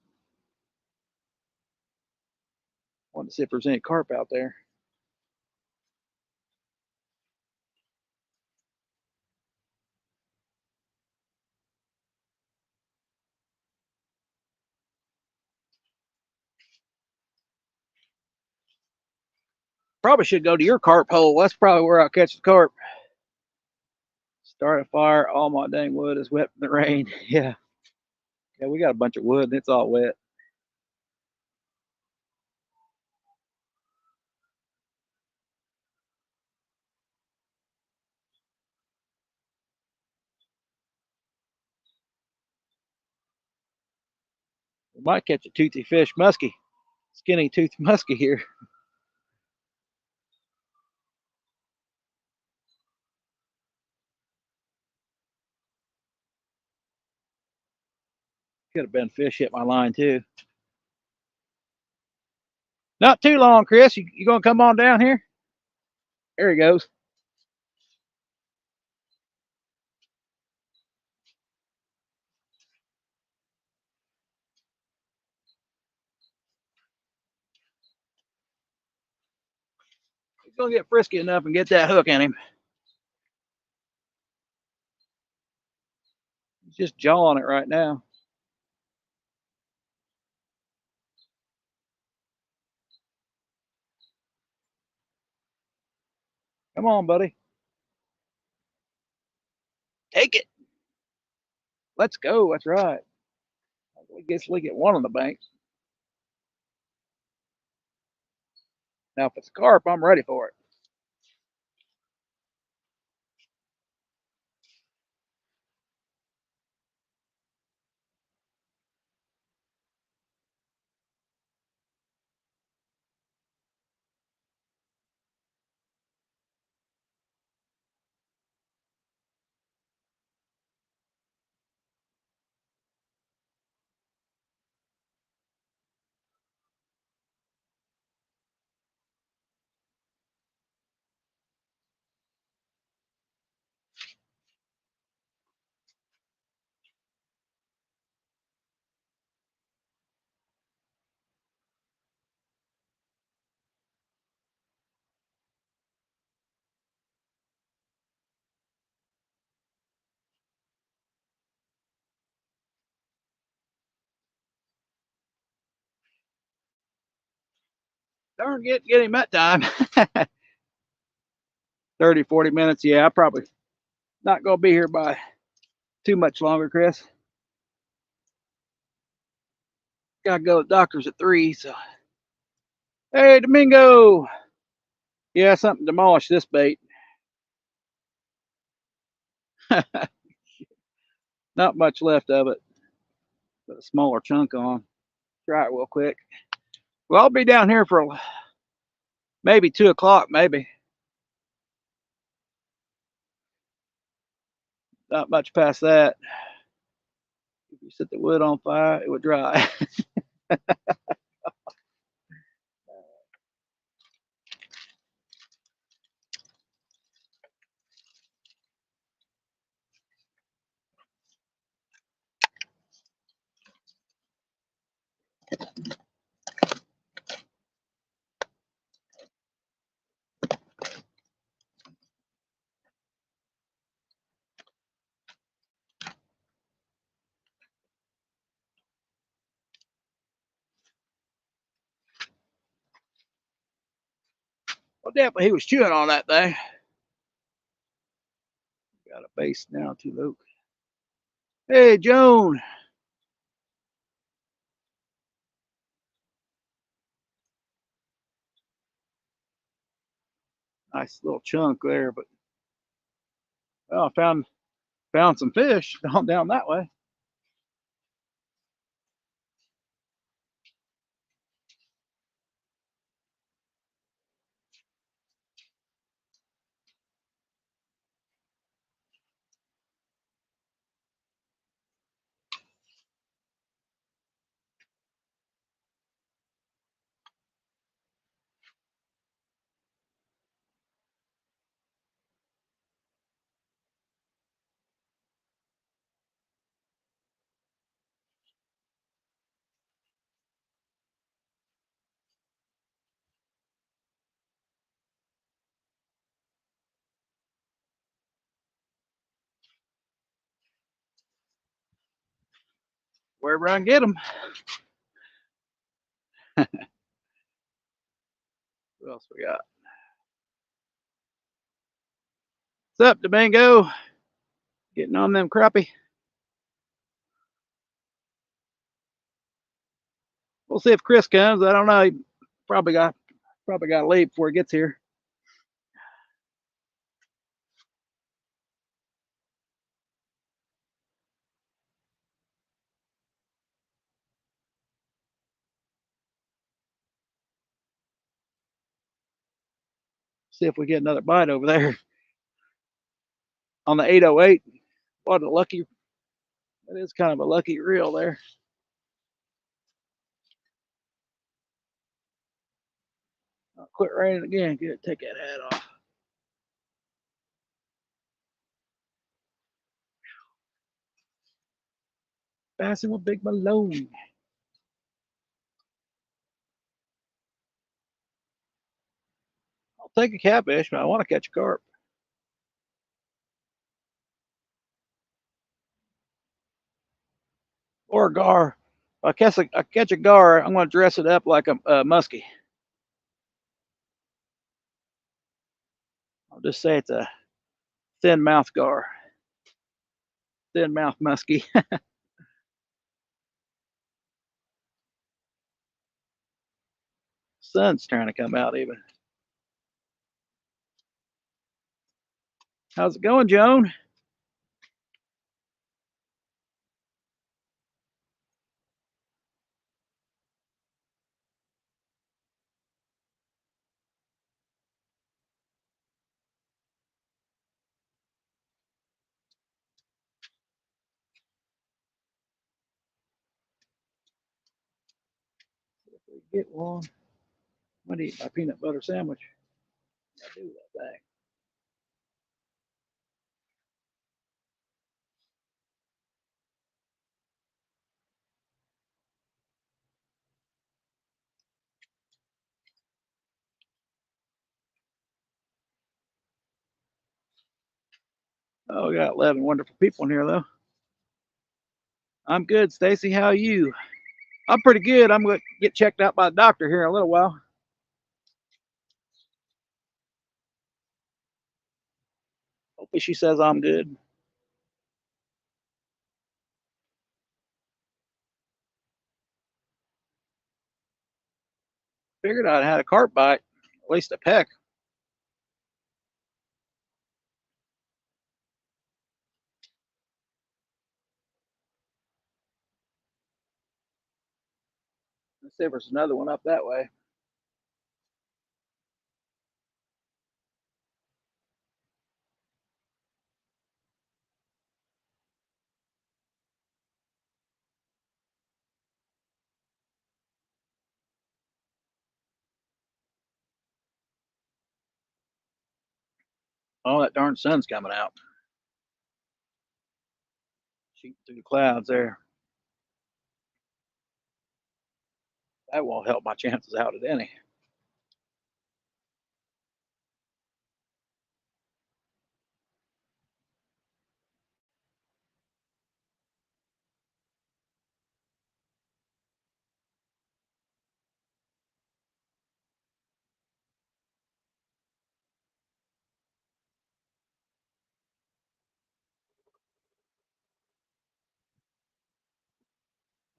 wanted to see if there's any carp out there. Probably should go to your carp hole. That's probably where I'll catch the carp. Start a fire. All my dang wood is wet from the rain. Yeah. Yeah, we got a bunch of wood and it's all wet. We might catch a toothy fish muskie. Skinny tooth muskie here. Could have been fish hit my line too. Not too long, Chris. You gonna come on down here? There he goes. He's gonna get frisky enough and get that hook in him. He's just jawing it right now. Come on, buddy. Take it. Let's go. That's right. We guess we get one on the bank. Now, if it's a carp, I'm ready for it. Darn, get him that time. 30, 40 minutes. Yeah, I probably not going to be here by too much longer, Chris. Got to go to the doctor's at 3. So, hey, Domingo. Yeah, something demolished this bait. Not much left of it. Put a smaller chunk on. Try it real quick. Well, I'll be down here for maybe 2 o'clock, maybe. Not much past that. If you set the wood on fire, it would dry. Well, definitely he was chewing on that thing. Got a base now too, Luke. Hey, Joan. Nice little chunk there, but well, I found some fish down that way. Wherever I can get them. What else we got? What's up, Domingo? Getting on them crappie. We'll see if Chris comes. I don't know. He probably got to leave before he gets here. See if we get another bite over there on the 808. What a lucky! That is kind of a lucky reel there. Quit raining again. Good. Take that hat off. Passing with Big Malone. I'll take a catfish, but I want to catch a carp or a gar. If I catch a gar, I'm going to dress it up like a muskie. I'll just say it's a thin mouth gar, thin mouth muskie. Sun's trying to come out even. How's it going, Joan? If we get one, I'm going to eat my peanut butter sandwich. I do that thing. Oh, we got 11 wonderful people in here, though. I'm good, Stacy. How are you? I'm pretty good. I'm going to get checked out by the doctor here in a little while. Hopefully, she says I'm good. Figured I'd had a carp bite, at least a peck. Let's see if there's another one up that way. Oh, that darn sun's coming out. Shooting through the clouds there. That won't help my chances out at any.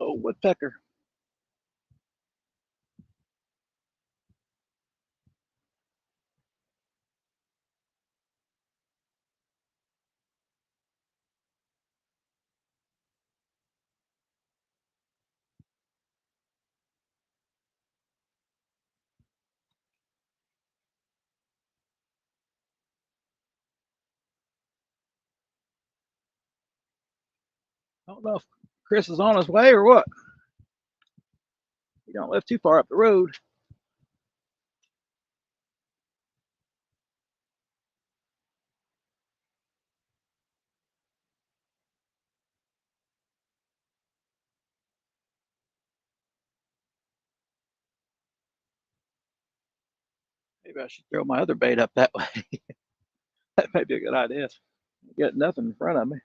Oh, woodpecker. I don't know if Chris is on his way or what. He don't live too far up the road. Maybe I should throw my other bait up that way. That may be a good idea. Get nothing in front of me.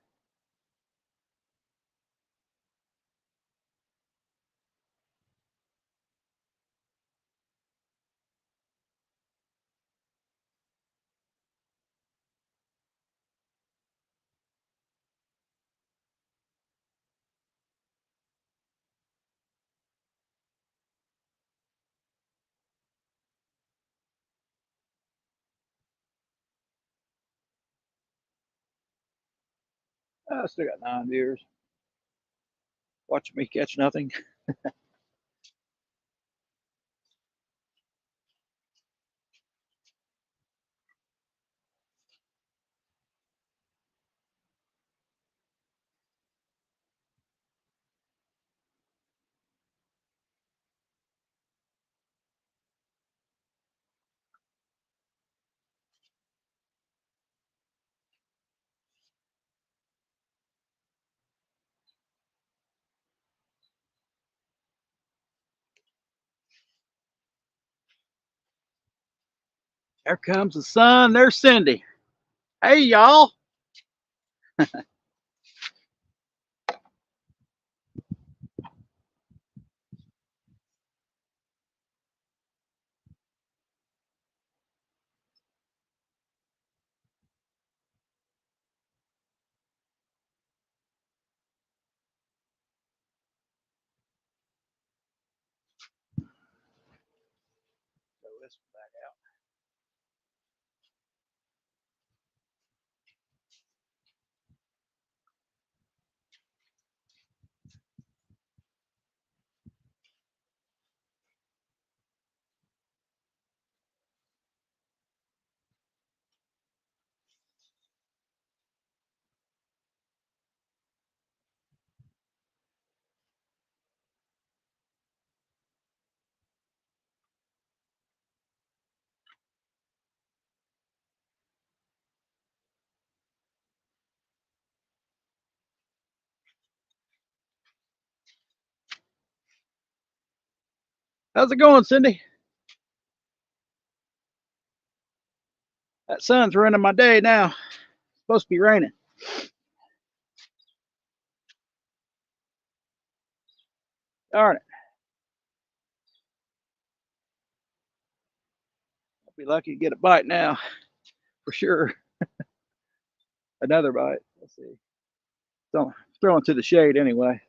I still got 9 viewers watching me catch nothing. There comes the sun. There's Cindy. Hey, y'all. Throw this one back out. How's it going, Cindy? That sun's ruining my day now. It's supposed to be raining. Darn it. I'll be lucky to get a bite now, for sure. Another bite. Let's see. So throwing to the shade anyway.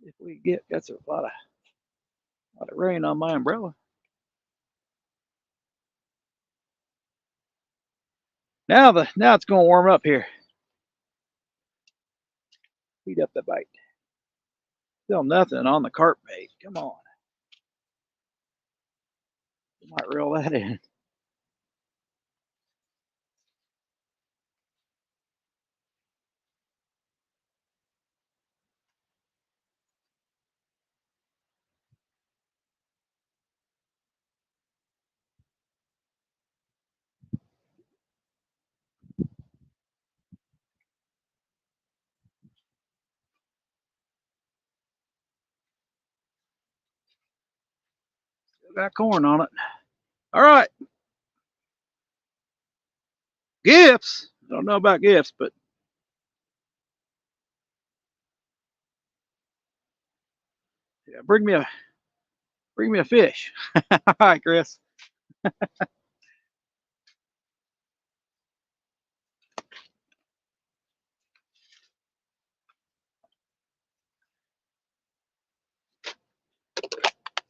If we get, that's a lot of rain on my umbrella. Now it's going to warm up here. Heat up the bite. Still nothing on the carp bait. Come on. Might reel that in. Still got corn on it. All right. Gifts. I don't know about gifts, but yeah, bring me a fish. All right, Chris.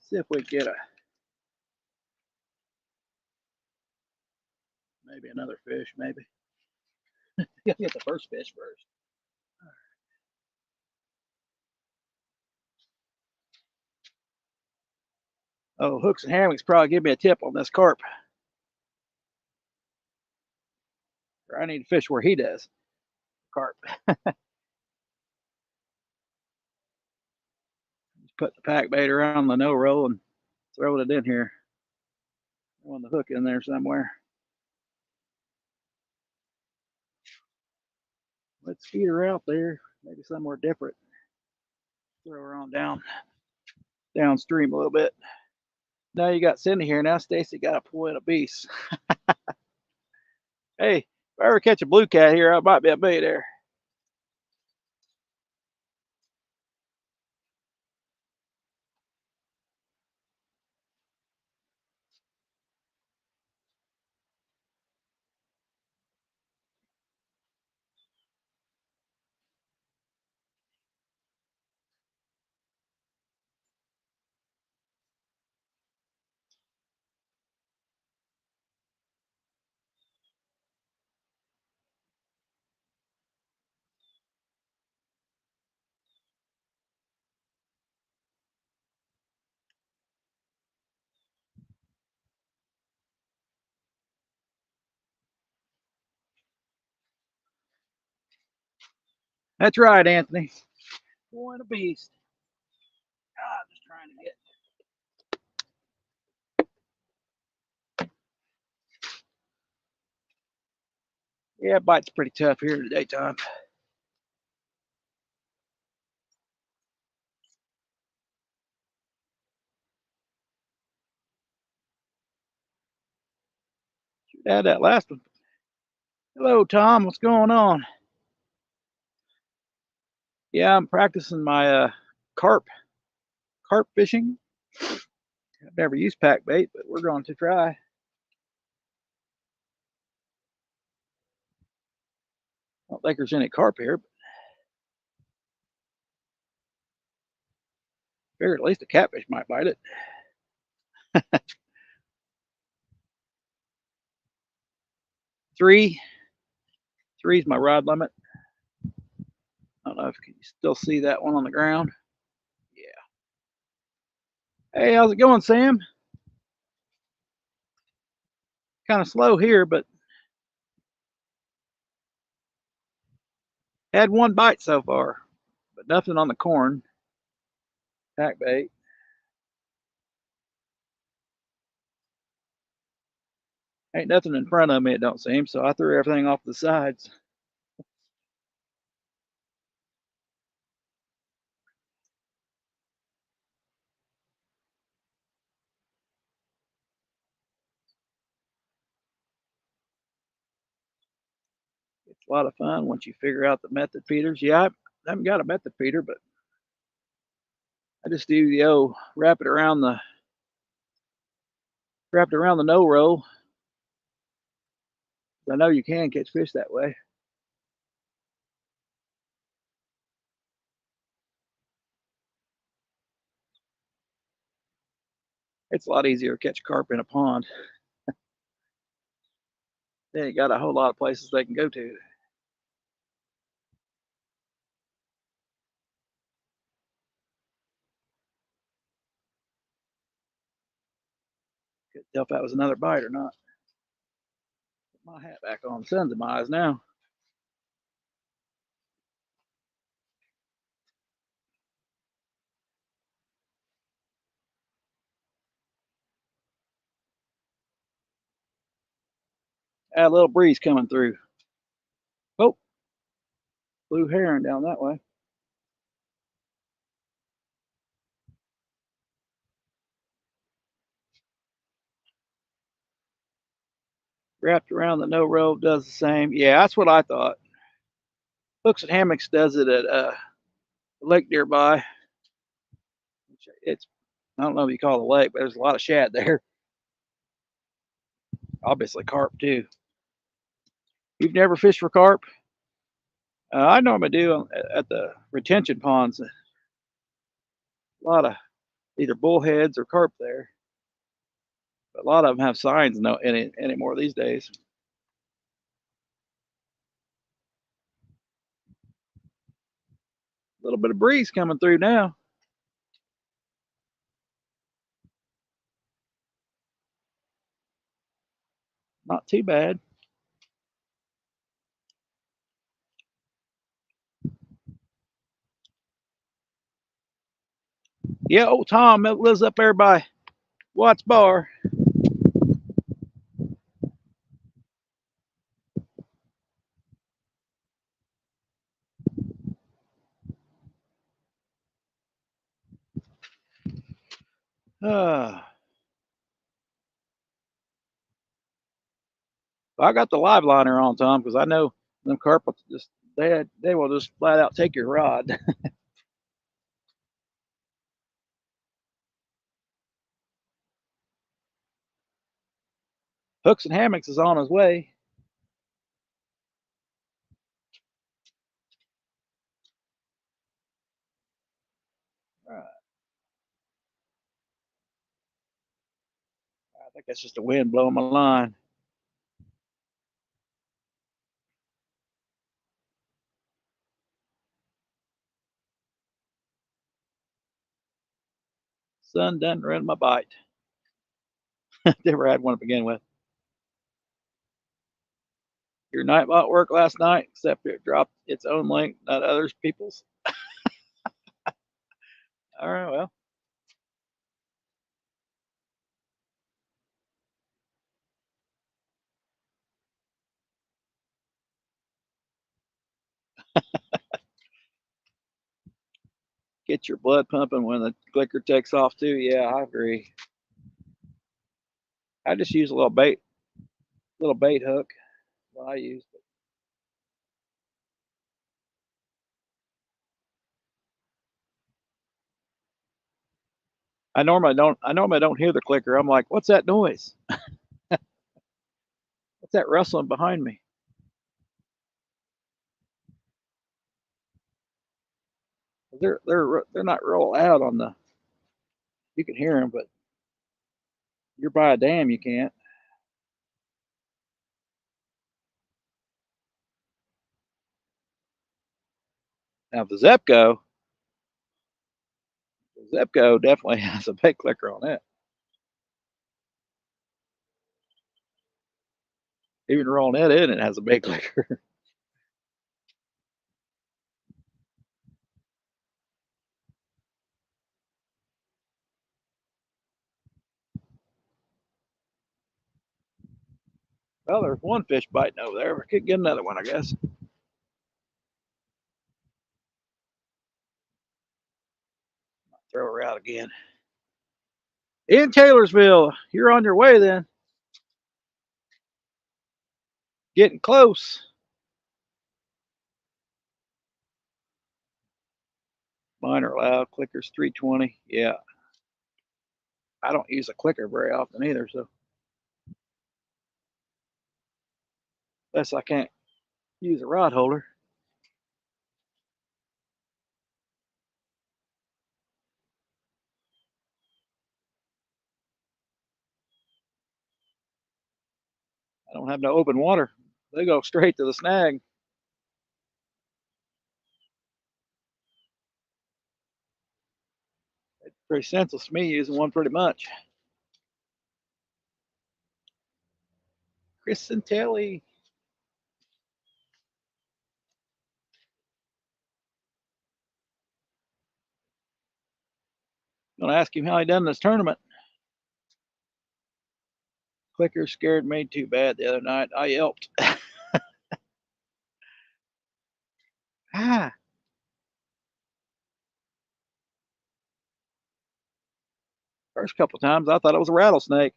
See if we get maybe another fish. Maybe. Gotta get the first fish first. Oh, Hooks and Hammocks probably give me a tip on this carp. Or I need to fish where he does. Carp. Just put the pack bait around the no roll and throw it in here. On the hook in there somewhere. Let's feed her out there. Maybe somewhere different. Throw her on downstream a little bit. Now you got Cindy here. Now Stacy got to pull in a beast. Hey, if I ever catch a blue cat here, I might be a millionaire. That's right, Anthony. Boy, a beast. God, just trying to get. Yeah, bite's pretty tough here in the daytime. Should add that last one. Hello, Tom. What's going on? Yeah, I'm practicing my carp fishing. I've never used pack bait, but we're going to try. I don't think there's any carp here, but I figure at least a catfish might bite it. Three's my rod limit. I don't know if you can still see that one on the ground. Yeah. Hey, how's it going, Sam? Kind of slow here, but had one bite so far, but nothing on the corn. Pack bait. Ain't nothing in front of me, it don't seem, so I threw everything off the sides. It's a lot of fun once you figure out the method feeders. Yeah, I haven't got a method feeder, but I just do the wrap it around the no roll. I know you can catch fish that way. It's a lot easier to catch carp in a pond. They ain't got a whole lot of places they can go to. Couldn't tell if that was another bite or not. Put my hat back on. The sun's in my eyes now. Had a little breeze coming through. Oh, blue heron down that way. Wrapped around the no rope does the same. Yeah, that's what I thought. Hooks and Hammocks does it at a lake nearby. It's, I don't know if you call it a lake, but there's a lot of shad there. Obviously carp too. You've never fished for carp? I normally do at the retention ponds. A lot of either bullheads or carp there. But a lot of them have signs no anymore these days. A little bit of breeze coming through now. Not too bad. Yeah, old Tom lives up there by Watts Bar. Uh, I got the live liner on, Tom, because I know them carp just they will just flat out take your rod. Hooks and Hammocks is on his way. Right. I think that's just the wind blowing my line. Sun done ruined my bite. Never had one to begin with. Your nightbot work last night, except it dropped its own link, not others people's. All right, well, get your blood pumping when the clicker takes off too. Yeah, I agree. I just use a little bait hook. What I use. I normally don't hear the clicker. I'm like, what's that noise? What's that rustling behind me? They're not real loud on the. You can hear them, but you're by a dam, you can't. Now the Zepco definitely has a bait clicker on it. Even rolling it in, it has a bait clicker. Well, there's one fish biting over there. We could get another one, I guess. Throw her out again. In Taylorsville, you're on your way then. Getting close. Mine are loud. Clicker's 320. Yeah. I don't use a clicker very often either, so unless I can't use a rod holder. I don't have no open water. They go straight to the snag. It's pretty senseless to me using one pretty much. Chris and Telly. I'm gonna ask him how he done this tournament. Clicker scared me too bad the other night. I yelped. Ah. First couple times I thought it was a rattlesnake.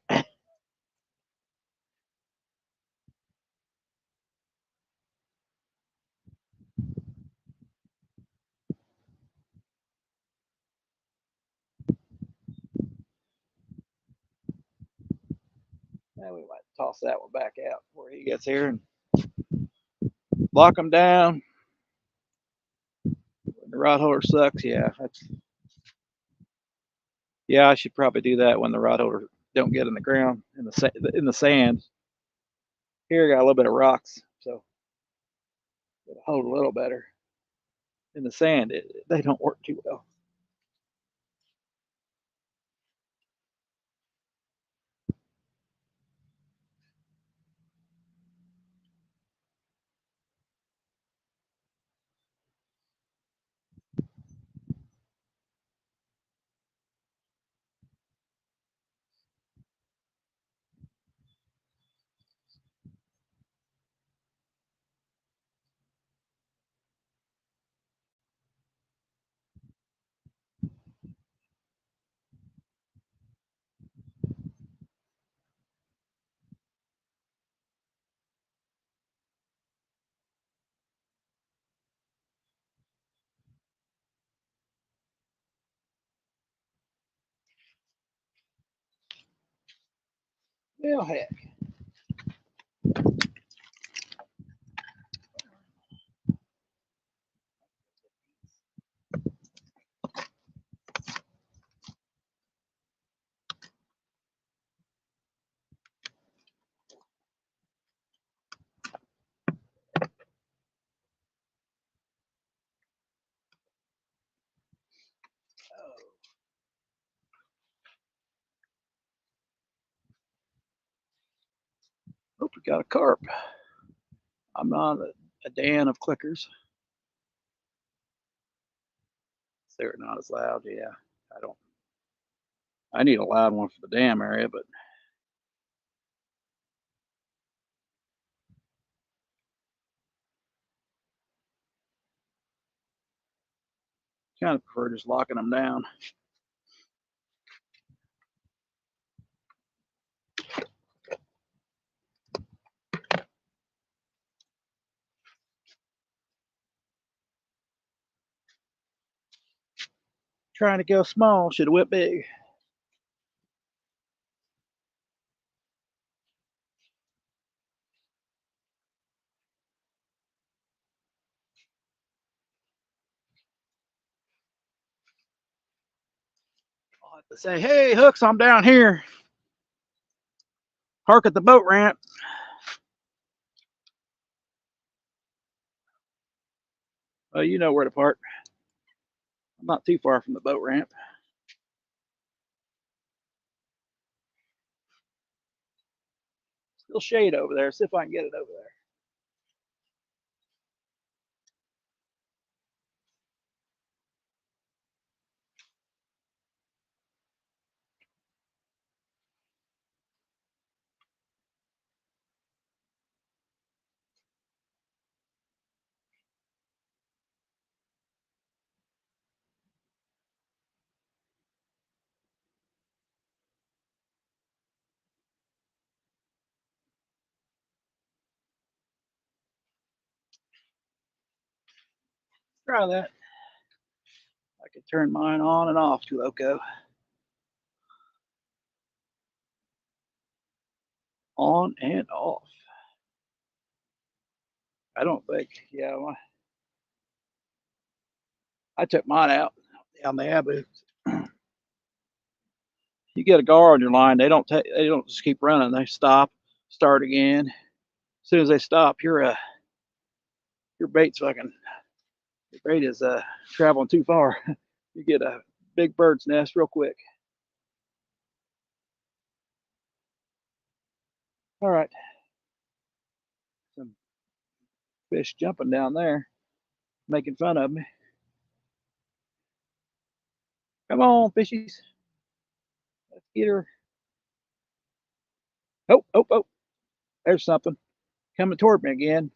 Now we might toss that one back out before he gets here and lock him down. When the rod holder sucks, yeah. Yeah, I should probably do that when the rod holder don't get in the ground in the sand. Here I got a little bit of rocks, so it'll hold a little better. In the sand, they don't work too well. Well, heck. Hope we got a carp. I'm not a Dan of clickers. They're not as loud. Yeah, I don't. I need a loud one for the dam area, but kind of prefer just locking them down. Trying to go small, should have went big. I'll have to say, hey, Hooks, I'm down here. Park at the boat ramp. Oh, you know where to park. I'm not too far from the boat ramp. Still shade over there. See if I can get it over there. Try that. I could turn mine on and off to Loco. On and off. I don't think, yeah, I took mine out on the Abu. You get a gar on your line, they don't just keep running. They stop, start again. As soon as they stop, your bait's fucking your bait is traveling too far. You get a big bird's nest real quick. All right, some fish jumping down there, making fun of me. Come on, fishies. Let's get her. Oh, oh, oh. There's something coming toward me again.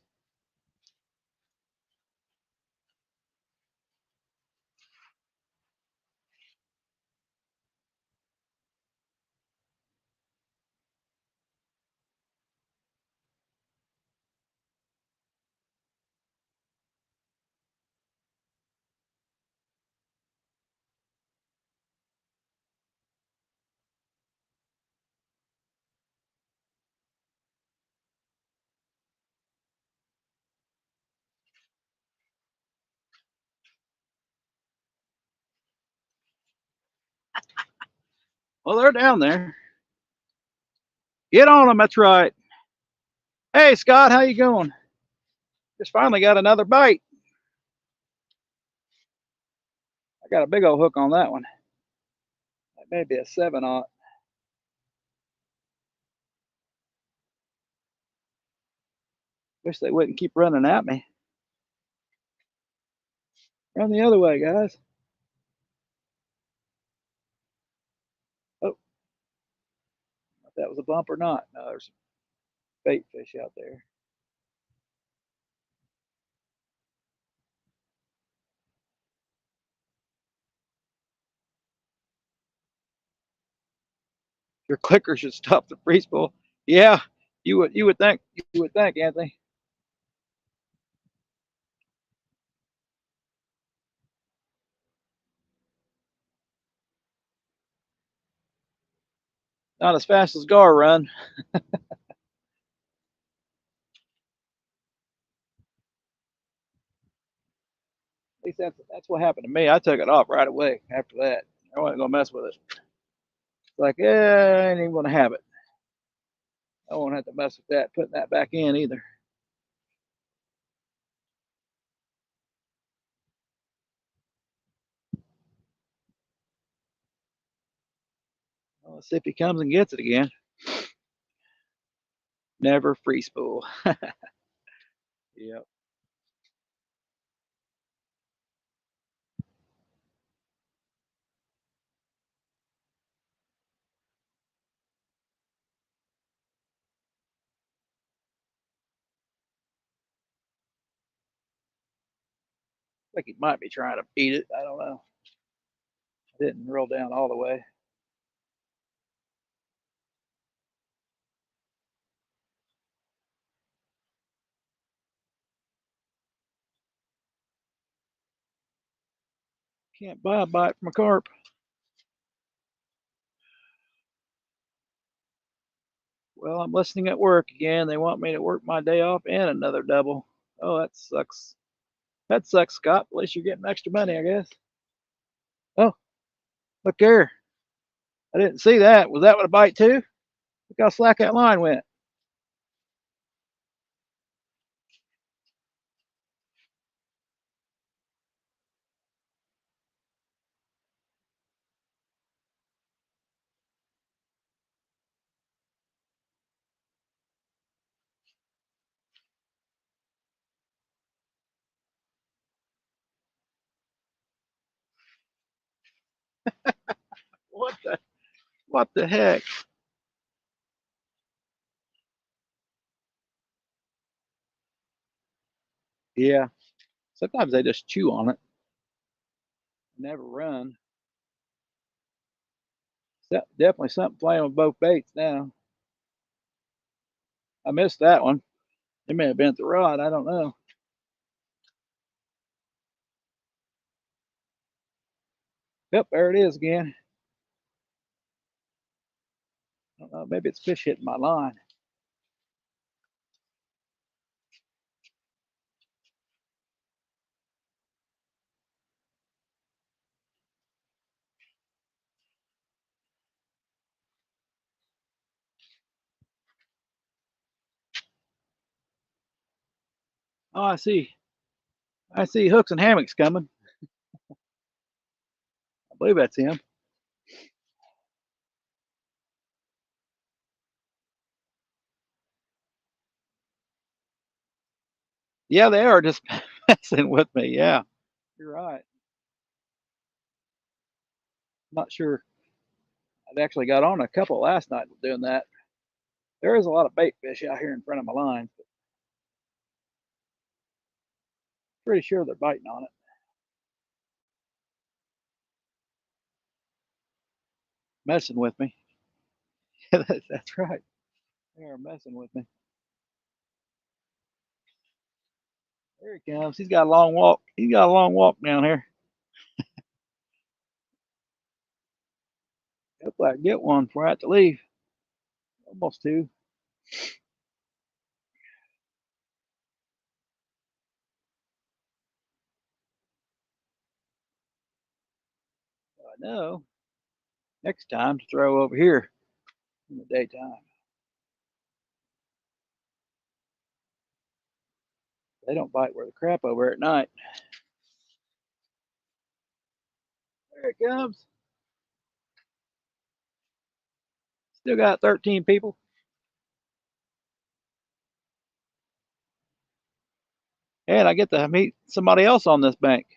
Well, they're down there. Get on them. That's right. Hey, Scott, how you going? Just finally got another bite. I got a big old hook on that one. That may be a 7/0. Wish they wouldn't keep running at me. Run the other way, guys. Oh, if that was a bump or not. No, there's bait fish out there. Your clicker should stop the freeze pool. Yeah, you would think, Anthony. Not as fast as Gar run. At least that's what happened to me. I took it off right away after that. I wasn't gonna mess with it. It's like, I ain't even gonna have it. I won't have to mess with that, putting that back in either. Well, let's see if he comes and gets it again. Never free spool. Yep. Like he might be trying to beat it. I don't know. I didn't roll down all the way. Can't buy a bite from a carp. Well, I'm listening at work again. They want me to work my day off and another double. Oh, that sucks. That sucks, Scott. At least you're getting extra money, I guess. Oh, look there. I didn't see that. Was that what a bite too? Look how slack that line went. What the what the heck? Yeah. Sometimes they just chew on it. Never run. Definitely something playing with both baits now. I missed that one. It may have been the rod. I don't know. Yep, there it is again. I don't know, maybe it's fish hitting my line. Oh, I see. I see hooks and hammocks coming. I believe that's him. Yeah, they are just messing with me. Yeah, you're right. Not sure. I've actually got on a couple last night doing that. There is a lot of bait fish out here in front of my line. But pretty sure they're biting on it. Messing with me. That's right. They are messing with me. There he comes. He's got a long walk. He's got a long walk down here. Hopefully I can get one before I have to leave. Almost two. I know. Next time to throw over here in the daytime. They don't bite worth a crap over at night. There it comes. Still got 13 people. And I get to meet somebody else on this bank.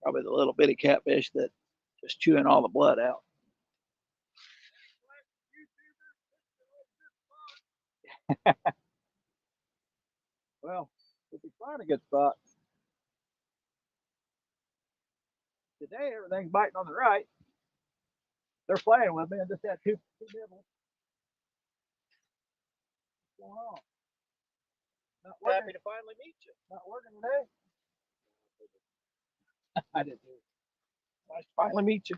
Probably the little bitty catfish that just chewing all the blood out. Well, if you find a good spot, today everything's biting on the right. They're playing with me. I just had two nibbles. What's going on? Not working. Happy to finally meet you. Not working today? I did too. Nice to finally meet you.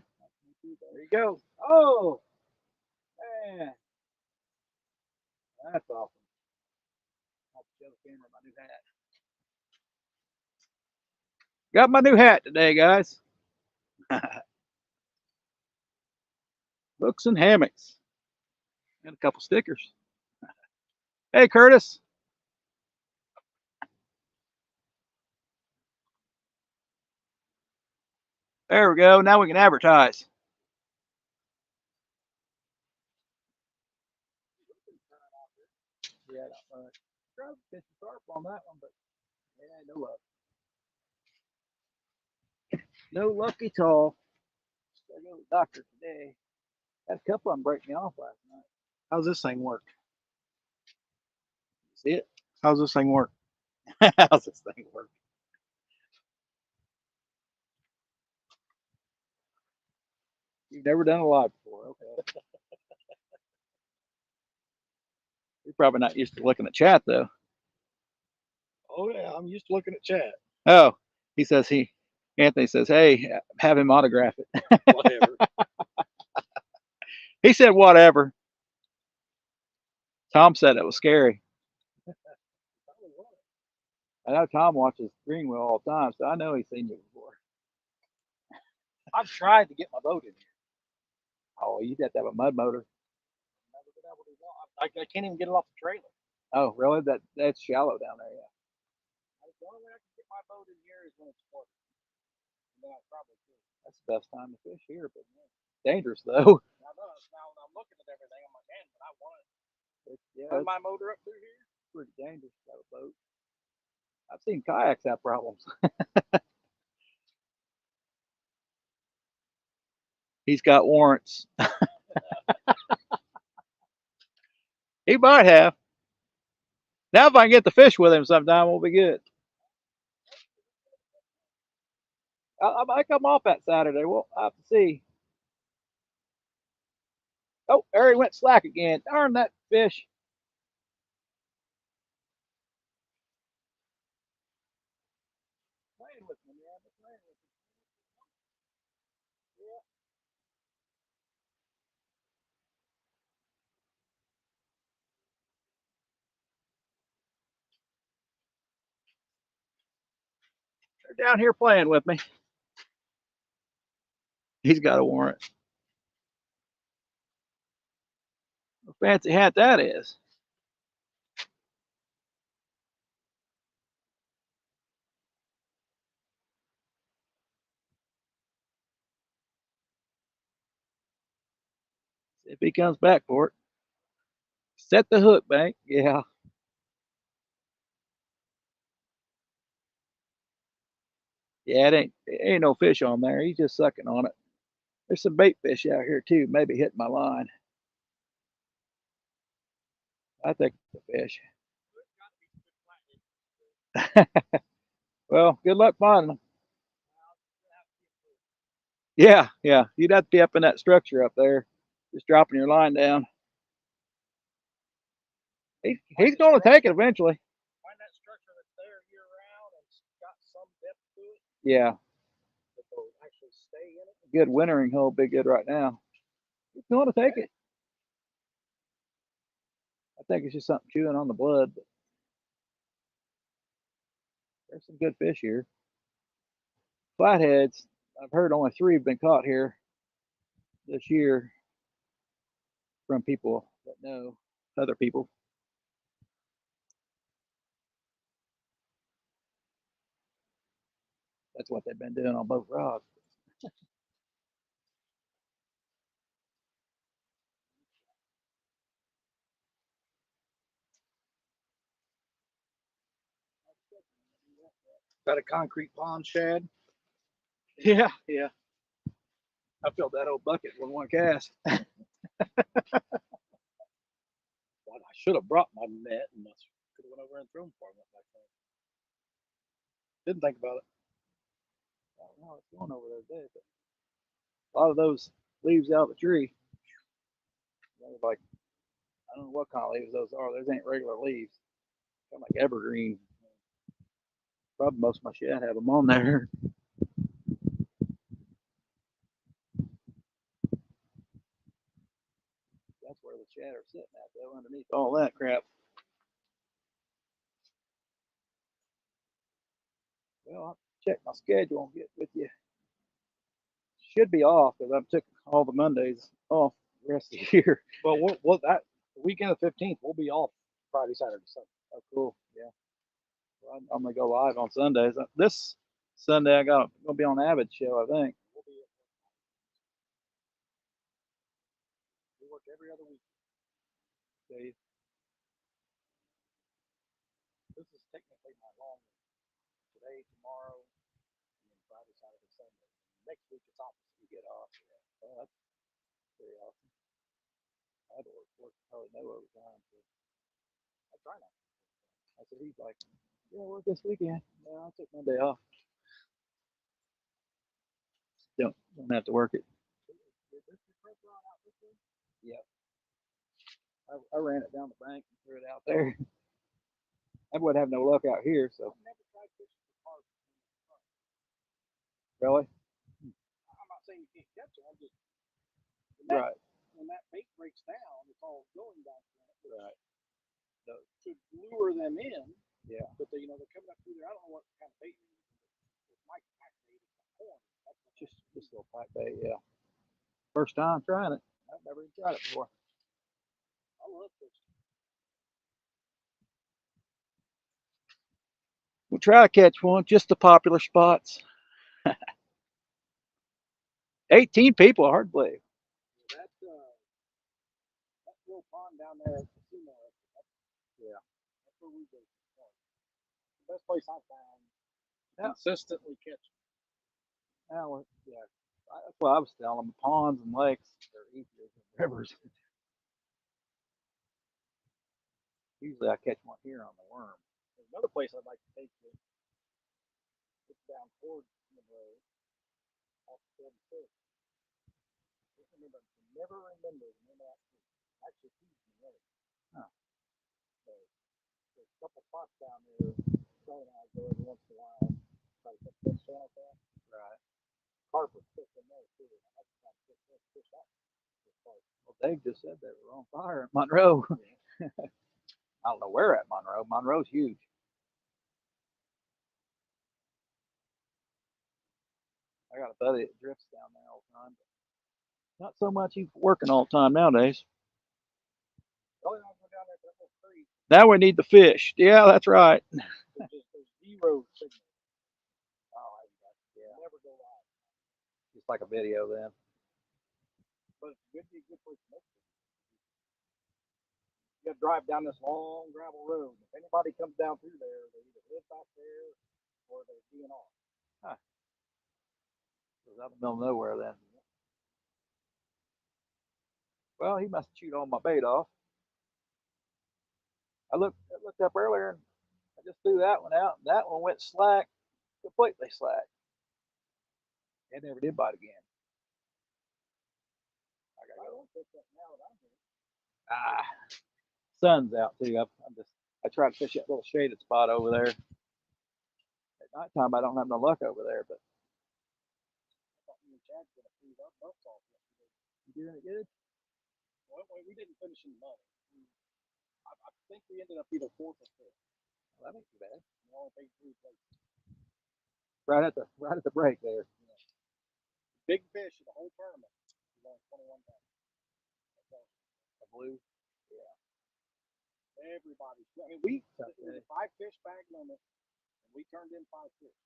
There you go. Oh, man. That's awesome. I'll show the camera my new hat. Got my new hat today, guys. Hooks and hammocks. And a couple stickers. Hey, Curtis. There we go. Now we can advertise. Yeah, not much. Tried to catch a carp on that one, but yeah, no luck. No luck at all. Gotta go to the doctor today. Had a couple of them break me off last night. How's this thing work? See it? How's this thing work? How's this thing work? You've never done a live before. Okay. You're probably not used to looking at chat though. Oh yeah, I'm used to looking at chat. Oh, he says Anthony says, hey, have him autograph it. Whatever. He said whatever. Tom said it was scary. I know Tom watches Greenwell all the time, so I know he's seen you before. I've tried to get my boat in here. Oh, you'd have to have a mud motor. Never been able to. I can't even get it off the trailer. Oh, really? That's shallow down there, yeah. The only way I can get my boat in here is when it's flooded. And then I probably could. That's the best time to fish here, but dangerous though. Now, now I'm looking at everything. I'm like, man, but I want to Yeah, turn my motor up through here. It's pretty dangerous to have a boat. I've seen kayaks have problems. He's got warrants. He might have. Now, if I can get the fish with him sometime, we'll be good. I might come off that Saturday. We'll have to see. Oh, there he went slack again. Darn that fish. Playing with me, man. Playing with me. Yeah. They're down here playing with me. He's got a warrant. A fancy hat that is. See if he comes back for it. Set the hook bank. Yeah. Yeah, it ain't no fish on there. He's just sucking on it. There's some bait fish out here too, maybe hitting my line. I think it's a fish. Well, good luck finding them. Yeah, yeah. You'd have to be up in that structure up there, just dropping your line down. He's going to take it eventually. Find that structure that's there year round and it's got some depth to it Yeah. that they'll actually stay in it. Good wintering hole, be good right now. He's going to take it. I think it's just something chewing on the blood. But there's some good fish here. Flatheads, I've heard only 3 have been caught here this year from people that know other people. That's what they've been doing on both rods. Got a concrete pond shad. Yeah, yeah. I filled that old bucket with one cast. Well, I should have brought my net and could have went over and thrown for them. Didn't think about it. I don't know what's going over there today, but a lot of those leaves out of the tree. Like, I don't know what kind of leaves those are. Those ain't regular leaves. Kind of like evergreen. Probably most of my shed have them on there. That's where the shad are sitting at, though, underneath all that crap. Well, I'll check my schedule and get with you. Should be off because I've took all the Mondays off the rest of the year. Well, that the weekend of the 15th, we'll be off Friday, Saturday, Sunday. Oh, cool. Yeah. Well, I'm gonna go live on Sundays. This Sunday I'm gonna be on Avid show, I think. We work every other week. See, This is technically my long week. Today, tomorrow, and then Friday, Saturday, Sunday. Next week it's opposite. you get off. Yeah. Well, that's very awesome. I had to work probably no overtime. So I try not. I said, he's like, yeah, work this weekend. No, I took Monday off. Don't have to work it. Yeah. I ran it down the bank and threw it out there. I wouldn't have no luck out here, so. I've never tried fishing for carp. Really? I'm not saying you can't catch them. I'm just Right. When that bait breaks down, it's all going down. Right. To lure them in. Yeah. But they're coming up through there. I don't know what kind of bait it is. It's my pack bait. It's corn. That's Just a little pipe bait, yeah. First time trying it. I've never even tried it before. I love fishing. We'll try to catch one, just the popular spots. 18 people, hard to believe. That little pond down there at the casino. Yeah. That's where we go. The best place I found to consistently catch them. Well, yeah. That's what I was telling them. Ponds and lakes are easier than rivers. Usually I catch one here on the worm. There's another place I'd like to take you. It's down towards the road, off 46. Never remember the name of that creek. Actually, he's in the road. Huh. So there's a couple spots down there. Charlie and I go every once in a while. Try to catch fish like that. Right. Carp was fishing there too. I like to try to fish that. Well, Dave just said they were on fire at Monroe. Yeah. I don't know where at Monroe. Monroe's huge. I got a buddy that drifts down there all the time. But not so much he's working all the time nowadays. Only time I go down there to that little creek, Now we need the fish. Yeah, that's right. there's zero signal. Oh, yeah. Never go live. Just like a video then. But it's a good place to make it. You got to drive down this long gravel road. If anybody comes down through there, they either live back there or they're being off. Huh. It was out in the middle of nowhere then. Well, he must have chewed all my bait off. I looked up earlier and I just threw that one out. And that one went slack, completely slack. It never did bite again. I gotta go. Ah, sun's out too. I try to fish that little shaded spot over there. At nighttime, I don't have no luck over there, but. You doing it good? Well, we didn't finish in the mud. I think we ended up either fourth or fifth. Well, that ain't too bad. We only paid 3 places. Right at the break there. Yeah. Big fish in the whole tournament was only 21 pounds. A blue. Everybody. I mean, it was a 5 fish bag limit, and we turned in 5 fish.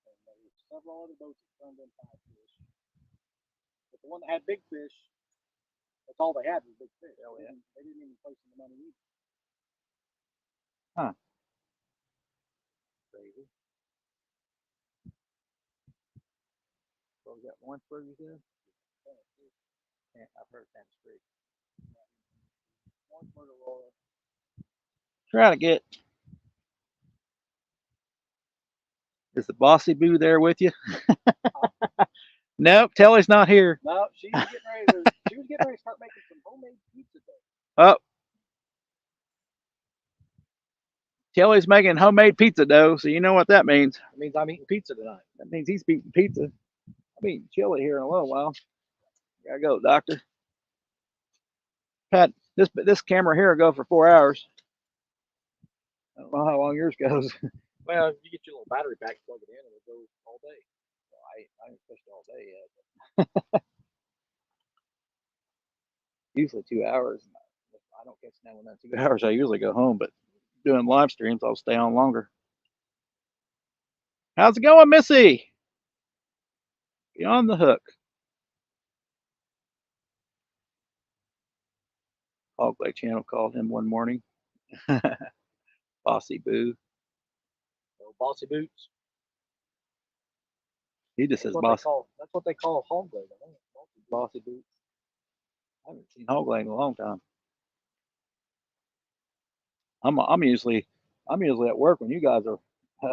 And there were several other boats that turned in 5 fish. But the one that had big fish, that's all they had was big fish. Oh, yeah. They didn't even place in the money either. Huh. Crazy. So we got Lawrenceburg, you said? Yeah, I've heard that street. Lawrenceburg, Aurora. Try to get. Is the bossy boo there with you? Nope, Telly's not here. No, she was getting ready to start making some homemade pizza dough. Oh. Telly's making homemade pizza dough, so you know what that means. It means I'm eating pizza tonight. That means he's eating pizza. I'm eating chili here in a little while. Gotta go, doctor. Pat, this camera here will go for 4 hours. I don't know how long yours goes. Well, you get your little battery pack, plug it in, and it'll go all day. Well, I ain't fished all day yet. Usually 2 hours. If I don't catch that one in 2 hours, I usually go home, but doing live streams, I'll stay on longer. How's it going, Missy? Get on the hook. Hog Lake Channel called him one morning. Bossy boo. So bossy boots. He just says That's bossy. that's what they call hog leg. I think. Bossy boots. I haven't seen hog leg in a long time. I'm usually at work when you guys are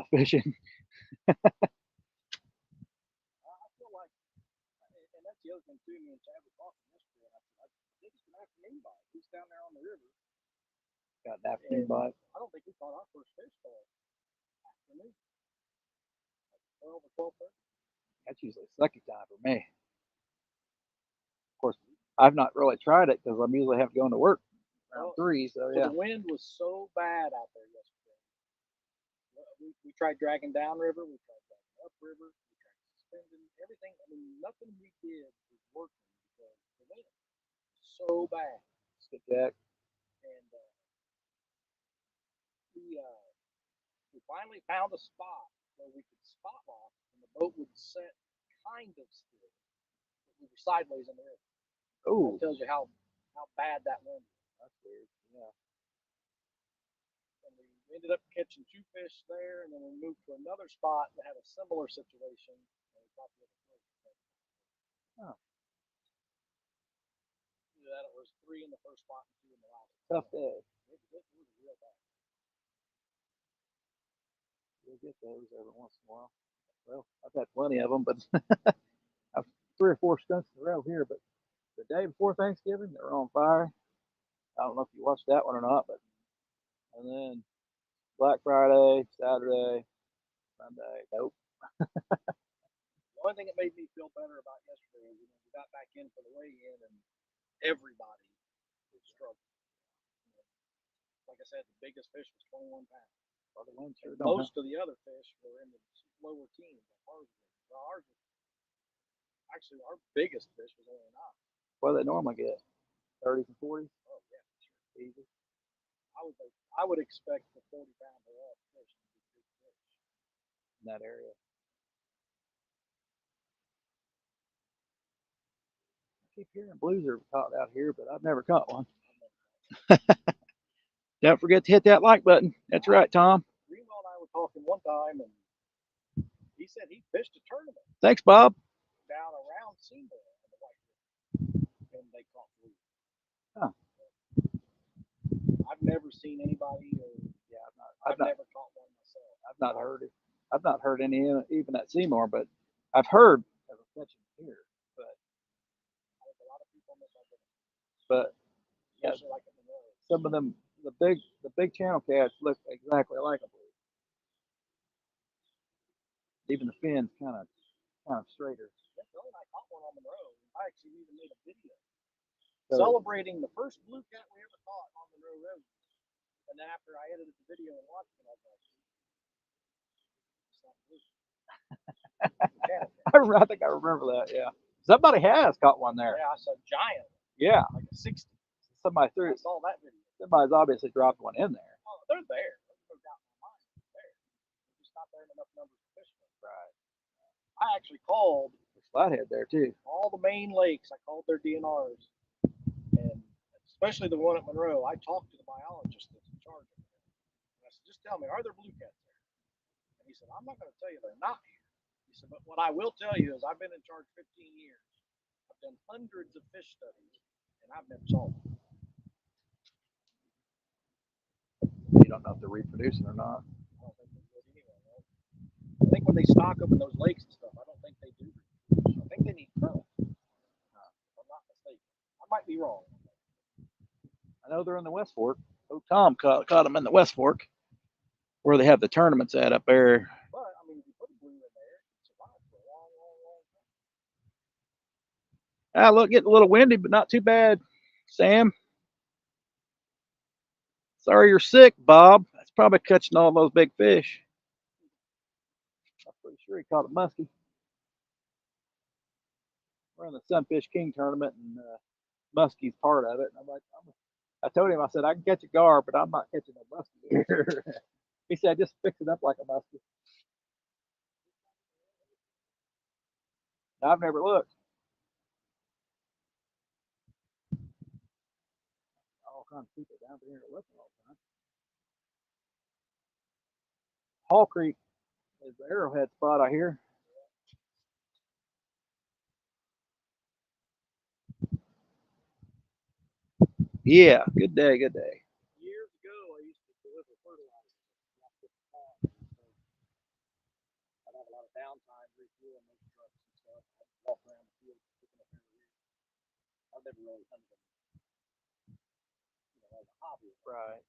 fishing. I feel like, and that's the other thing too. Me and Chad were talking yesterday. I think it's an afternoon bite. He's down there on the river. Got an afternoon bite. I don't think we caught our first fish till afternoon. Like 12 or 12:30. That's usually sucky time for me. Of course, I've not really tried it because I'm usually have to go into work around 3. So yeah. The wind was so bad out there yesterday. We tried dragging downriver. We tried dragging upriver. We tried suspending everything. I mean, nothing we did was working because the wind was so bad. Skipjack. And we finally found a spot where we could spot lock, and the boat would set kind of still. We were sideways in the river. Oh, That tells you how bad that wind was. that's weird. Yeah. And we ended up catching 2 fish there, and then we moved to another spot that had a similar situation. And we caught the other fish. Oh. That it was 3 in the first spot and 2 in the last. Tough day. It was real bad. You'll get those every once in a while. Well, I've had plenty of them, but I've 3 or 4 stunts in a row here. But the day before Thanksgiving, they were on fire. I don't know if you watched that one or not, but and then Black Friday, Saturday, Sunday, nope. The only thing that made me feel better about yesterday is we got back in for the weigh-in, and everybody was struggling. Like I said, the biggest fish was 21 pounds. Well, the wind sure Most of the other fish were in the lower teens. Well, actually, our biggest fish was only 9. What do they normally get? 30s and 40s? Oh yeah, sure. Easy. I would expect the 40-pound or up fish to be big fish in that area. I keep hearing blues are caught out here, but I've never caught one. Don't forget to hit that like button. That's right, Tom. Greenwell and I were talking one time, and he said he fished a tournament Thanks, Bob. down around Seymour in the White River, and they caught blues. Huh. I've never seen anybody, or I've never caught one myself. I've not heard it. I've not heard any even at Seymour, but I've heard of a catching here. But I think a lot of people miss out. But yeah, Especially like in the road. some of them, the big channel cats look exactly like a blue. Even the fins kind of straighter. Billy and I caught one on the road. I actually even made a video celebrating the first blue cat we ever caught on the road. And then after I edited the video and watched it, I was like, it's not blue. I think I remember that. Yeah, somebody has caught one there. Yeah, I saw a giant. Yeah, like a 60. Somebody threw. I saw that video. Somebody's obviously dropped one in there. Oh, they're there. There's no doubt in my mind. They're there. They're just not there in enough numbers to fish them. Right. I actually called Flathead there too. all the main lakes. I called their DNRs, and especially the one at Monroe. I talked to the biologist that's in charge of it. And I said, just tell me, are there blue cats there? And he said, I'm not going to tell you they're not here. He said, but what I will tell you is I've been in charge 15 years. I've done hundreds of fish studies, and I've never saw one. You don't know if they're reproducing or not. I don't think they would anyway. Right? I think when they stock them in those lakes and stuff, I don't think they do reproduce. I think they need current. If I'm not mistaken. I might be wrong. I know they're in the West Fork. Oh, Tom caught them in the West Fork, where they have the tournaments at up there. But I mean, if you put a blue in there, it survives for a long, long, long time. Ah, look, getting a little windy, but not too bad, Sam. Sorry you're sick, Bob. That's probably catching all those big fish. I'm pretty sure he caught a muskie. We're in the Sunfish King tournament, and muskie's part of it. And I told him, I said, I can catch a gar, but I'm not catching a muskie here. He said, just fix it up like a muskie. I've never looked. All kinds of people down here looking all the time. Hall Creek is the arrowhead spot, I hear. Yeah, good day, good day. Years ago, I used to deliver fertilizer. I'd have a lot of downtime refueling those trucks and stuff. I'd walk around the field picking up every year. I've never really hunted them, as a hobby. Right.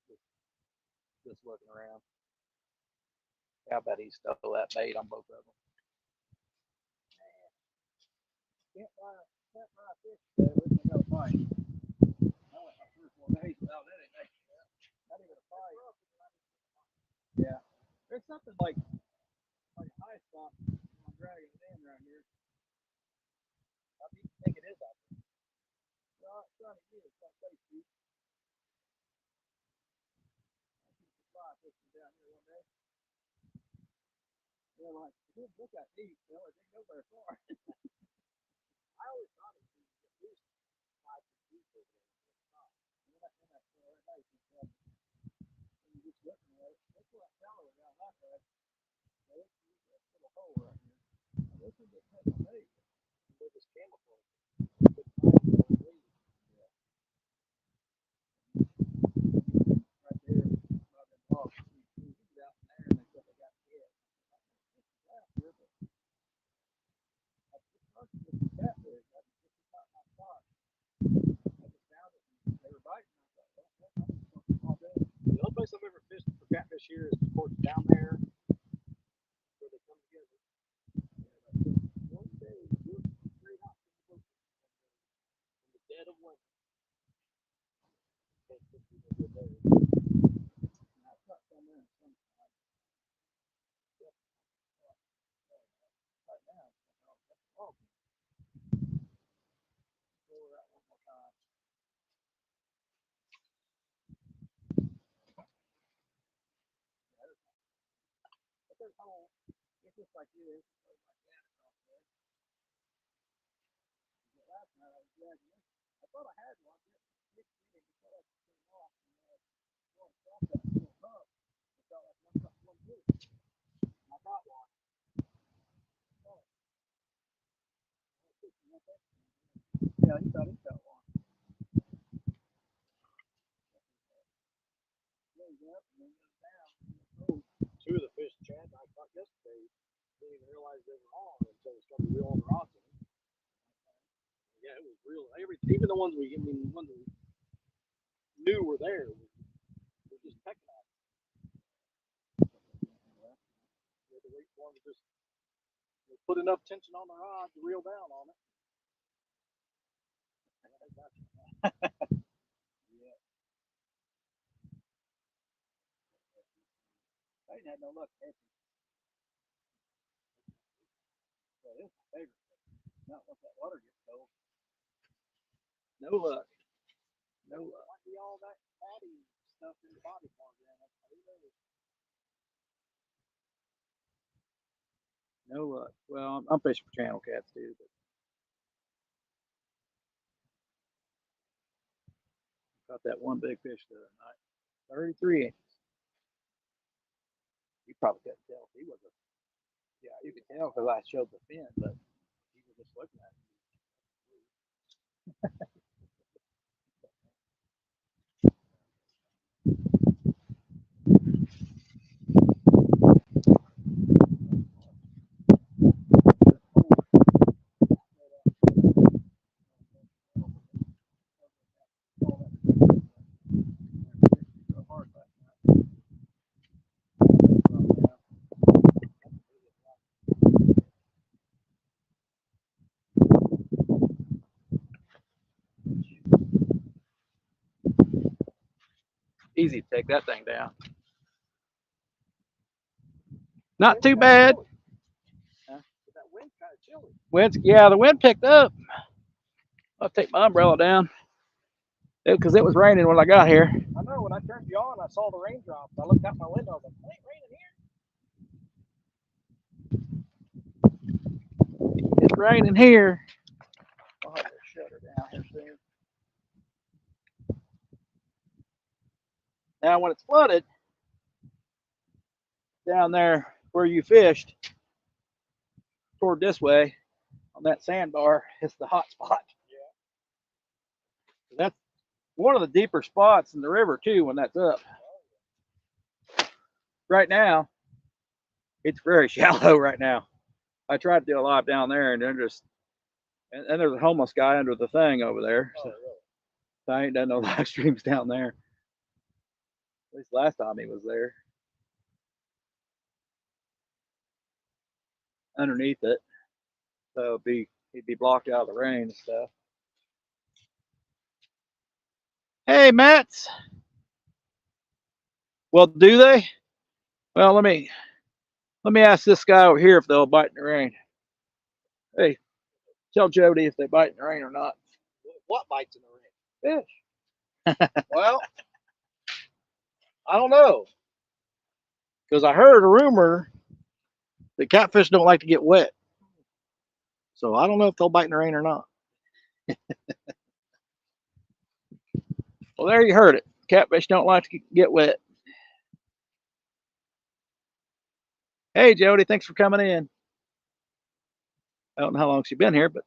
Just looking around. How about he stole that bait on both of them? Can't buy a fish today. We got a fight. I went 3 or 4 days without anything. Not even a fight. Yeah. There's something like a high spot on dragging it in right here. How deep do you think it is out there? Well, it's trying to get it. It's not safe deep. I keep the fly fishing down here one day. They're like, it didn't look that deep. Well, it didn't go very far. I always thought it was at least 5 feet deep over there. And then I saw that night, and you just looking at it, that's what I tell her down that way. So let's use that little hole right here. Now, this is just has a bait. With this camouflage. Right there, by the box. You get out there, and they said they got hit. Here, but catfish. This is not my spot. I just found it. They were biting. I thought, all day. The only place I've ever fished for catfish here is, of course, down there where they come together. One day, we're straight out from the dead of winter. right now. Oh, pull her out one more time. But there's whole, it's just like you. It's like that across there. But last night I was dragging this. I thought I had one. It felt like it came off. And going across that little hump, it felt like one good. I got one. Oh, yeah, he thought he got one. Goes up and then goes down. Oh, two of the fish Chad and I caught yesterday didn't even realize they were on until we started reeling the rods in. Yeah, it was real. Even the ones the ones we knew were there, were just pecking at us. We had to wait for them to just put enough tension on the rod to reel down on it. Yeah. I ain't had no luck catching. Well, it's my favorite. Not once that water gets cold. No luck. No luck. Might be all that fatty stuff in the body part then. No luck. Well, I'm fishing for channel cats too. But caught that one big fish the other night. 33 inches. You probably couldn't tell if he was a. Yeah, you could tell because I showed the fin, but he was just looking at it. Easy to take that thing down. Not too bad. Huh? That wind's kind of chilly. Yeah, the wind picked up. I'll take my umbrella down because it was raining when I got here. I know when I turned you on, I saw the raindrops. I looked out my window. I was like, it ain't raining here. It's raining here. I'll have to shut her down here soon. Now, when it's flooded down there where you fished, toward this way on that sandbar, it's the hot spot. Yeah. That's one of the deeper spots in the river too when that's up. Right now, it's very shallow right now. I tried to do a lot down there, and and there's a homeless guy under the thing over there. So, so I ain't done no live streams down there. At least last time he was there. Underneath it, so he'd be blocked out of the rain and stuff. Hey, Mats. Well, do they? Well, let me ask this guy over here if they'll bite in the rain. Hey, tell Jody if they bite in the rain or not. What bites in the rain? Fish. Well, I don't know. Because I heard a rumor that catfish don't like to get wet. So I don't know if they'll bite in the rain or not. Well, there you heard it. Catfish don't like to get wet. Hey, Jody, thanks for coming in. I don't know how long she's been here, but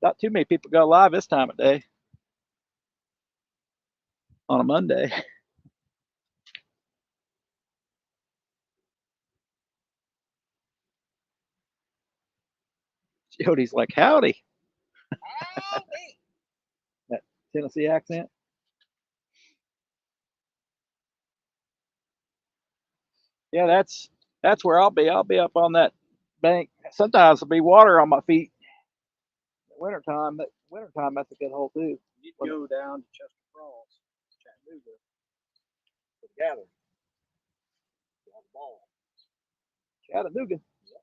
not too many people go live this time of day on a Monday. Jody's like, howdy. Howdy. That Tennessee accent. Yeah, that's where I'll be. I'll be up on that bank. Sometimes there'll be water on my feet. Wintertime, that's a good hole too. You'd go down to Chester Falls. Chattanooga for the gathering. On the ball. Chattanooga. Yep.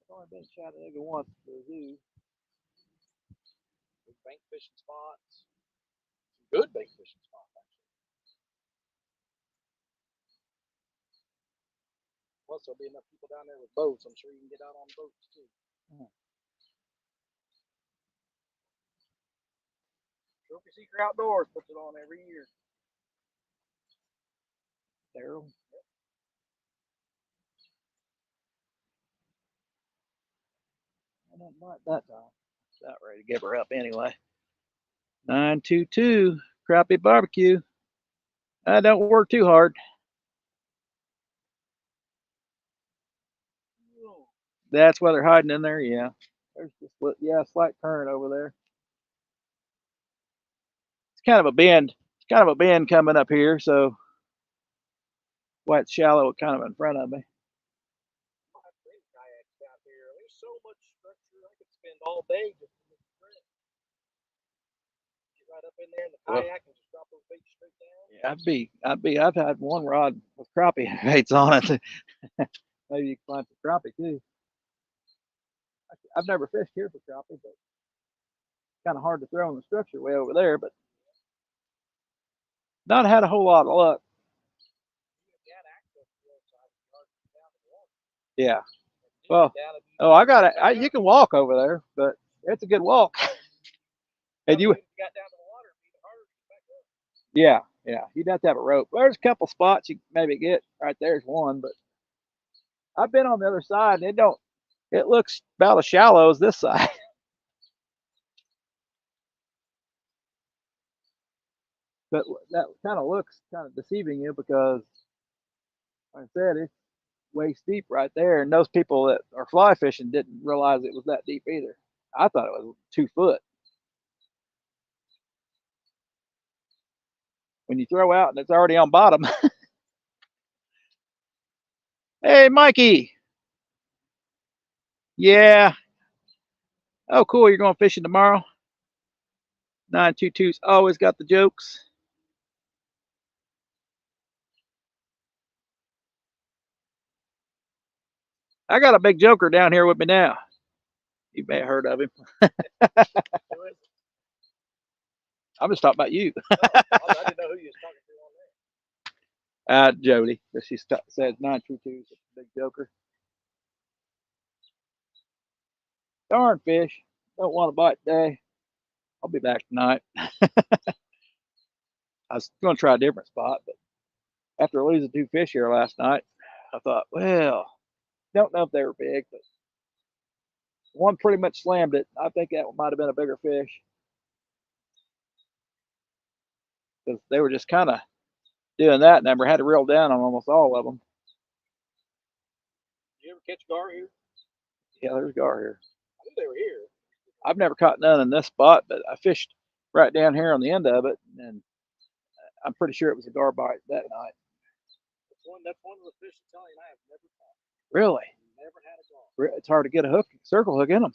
I've only been to Chattanooga once for the zoo. Big bank fishing spots. Some good bank fishing spots, actually. Plus, there'll be enough people down there with boats. I'm sure you can get out on boats too. Trophy Seeker Outdoors puts it on every year. Daryl. Yep. I don't like that time. About ready to give her up anyway. 922 crappie barbecue. I don't work too hard. That's why they're hiding in there. Yeah, there's just slight current over there. It's kind of a bend. It's kind of a bend coming up here, so why it's shallow, kind of in front of me. I've been kayaks down here. There's so much structure. I could spend all day just get right up in there in the kayak and just drop those baits straight down. Yeah, I've had one rod with crappie baits on it. Maybe you can find some crappie too. I've never fished here for crappie, but it's kind of hard to throw in the structure way over there. But not had a whole lot of luck. Yeah. Well, I got it. You can walk over there, but it's a good walk. And you got down to the water, it'd be harder to get back up. Yeah, you'd have to have a rope. There's a couple spots you maybe get. Right there's one, but I've been on the other side, and it looks about as shallow as this side. But that kind of looks kind of deceiving you because, like I said, it's waist deep right there, and those people that are fly fishing didn't realize it was that deep either. I thought it was 2 foot. When you throw out and it's already on bottom. Hey, Mikey. Yeah. Oh, cool. You're going fishing tomorrow? 922's always got the jokes. I got a big joker down here with me now. You may have heard of him. I'm just talking about you. I didn't know who you was talking to on there. Jody. She says 922's a big joker. Darn fish. Don't want to bite today. I'll be back tonight. I was going to try a different spot, but after losing 2 fish here last night, I thought, well, don't know if they were big, but one pretty much slammed it. I think that might have been a bigger fish because they were just kind of doing that, and never had to reel down on almost all of them. Did you ever catch gar here? Yeah, there's gar here. I knew they were here. I've never caught none in this spot, but I fished right down here on the end of it, and I'm pretty sure it was a gar bite that night. That's one of the fish Italian I have never caught. Really? Never had a gar. It's hard to get a hook, circle hook in them.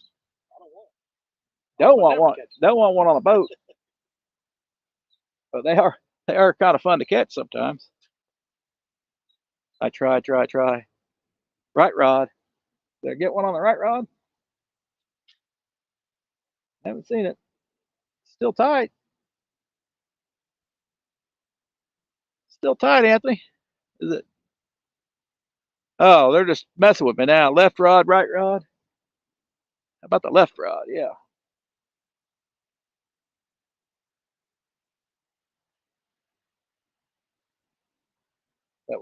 I don't want. Don't want one. Don't want one on a boat. But they are kind of fun to catch sometimes. I try. Right rod. Did I get one on the right rod? Haven't seen it. Still tight. Still tight, Anthony. Is it? Oh, they're just messing with me now. Left rod, right rod. How about the left rod? Yeah.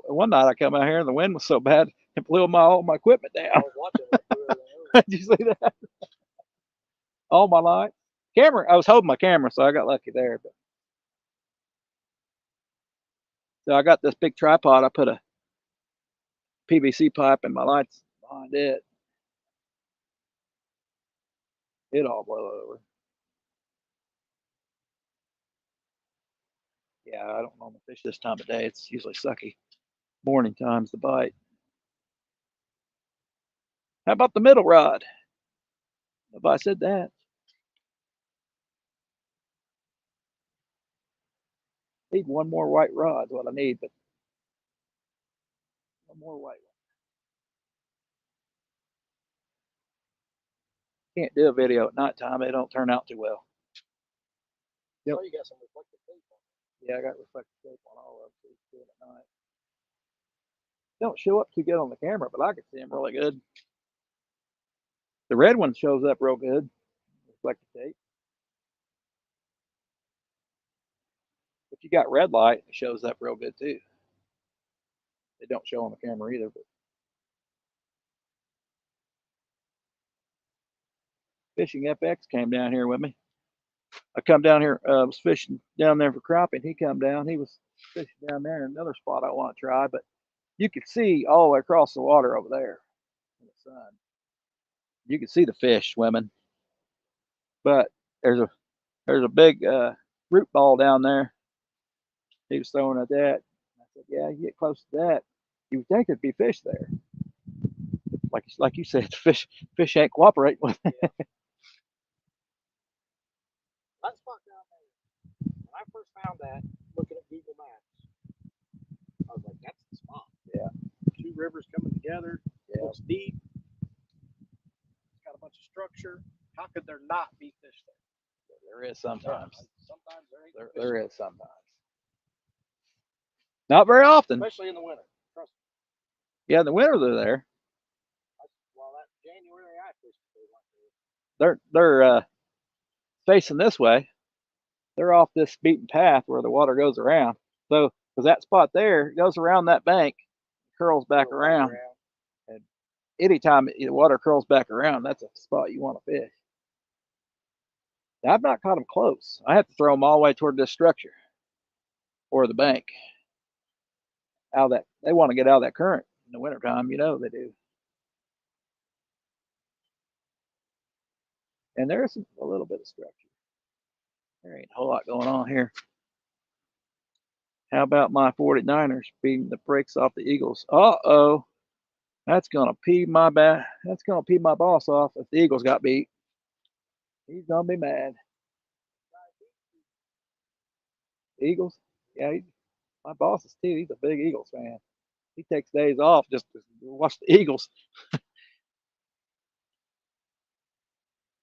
One night I come out here and the wind was so bad it blew all my equipment down. I was watching it. Did you see that? All my lights. Camera. I was holding my camera, so I got lucky there. But so I got this big tripod. I put a PVC pipe and my lights behind it. It all blew over. Yeah, I don't normally fish this time of day. It's usually sucky. Morning time's the bite. How about the middle rod? If I said that. Need one more white rod is what I need, but one more white one. Can't do a video at nighttime. They don't turn out too well. Yep. Oh, you got some reflective tape on it. Yeah, I got reflective tape on all of them, so you can see them at night. Don't show up too good on the camera, but I can see them really good. The red one shows up real good. Reflective tape. If you got red light, it shows up real good too. They don't show on the camera either, but Fishing FX came down here with me. I come down here, was fishing down there for crappie. He come down. He was fishing down there in another spot I want to try, but you could see all the way across the water over there in the sun. You can see the fish swimming, but there's a big root ball down there. He was throwing at that. I said, "Yeah, you get close to that, you would think there'd be fish there." Like you said, the fish ain't cooperating with it. Yeah. That spot down there, when I first found that, looking at Google Maps, I was like, that's the spot. Yeah. Two rivers coming together. Yeah. Looks deep. It's got a bunch of structure. How could there not be fish there? There is sometimes. Yeah, sometimes there is sometimes. Not very often. Especially in the winter. Trust me. Yeah, in the winter they're there. Well, that January I fished, They're facing this way. They're off this beaten path where the water goes around. So, because that spot there goes around that bank, curls back around. And anytime the water curls back around, that's a spot you want to fish. Now, I've not caught them close. I have to throw them all the way toward this structure or the bank. Out of that, they want to get out of that current in the wintertime. You know they do. And there's a little bit of structure. There ain't a whole lot going on here. How about my 49ers beating the brakes off the Eagles? Uh-oh. That's gonna pee my boss off if the Eagles got beat. He's gonna be mad. Eagles? Yeah, my boss is too. He's a big Eagles fan. He takes days off just to watch the Eagles.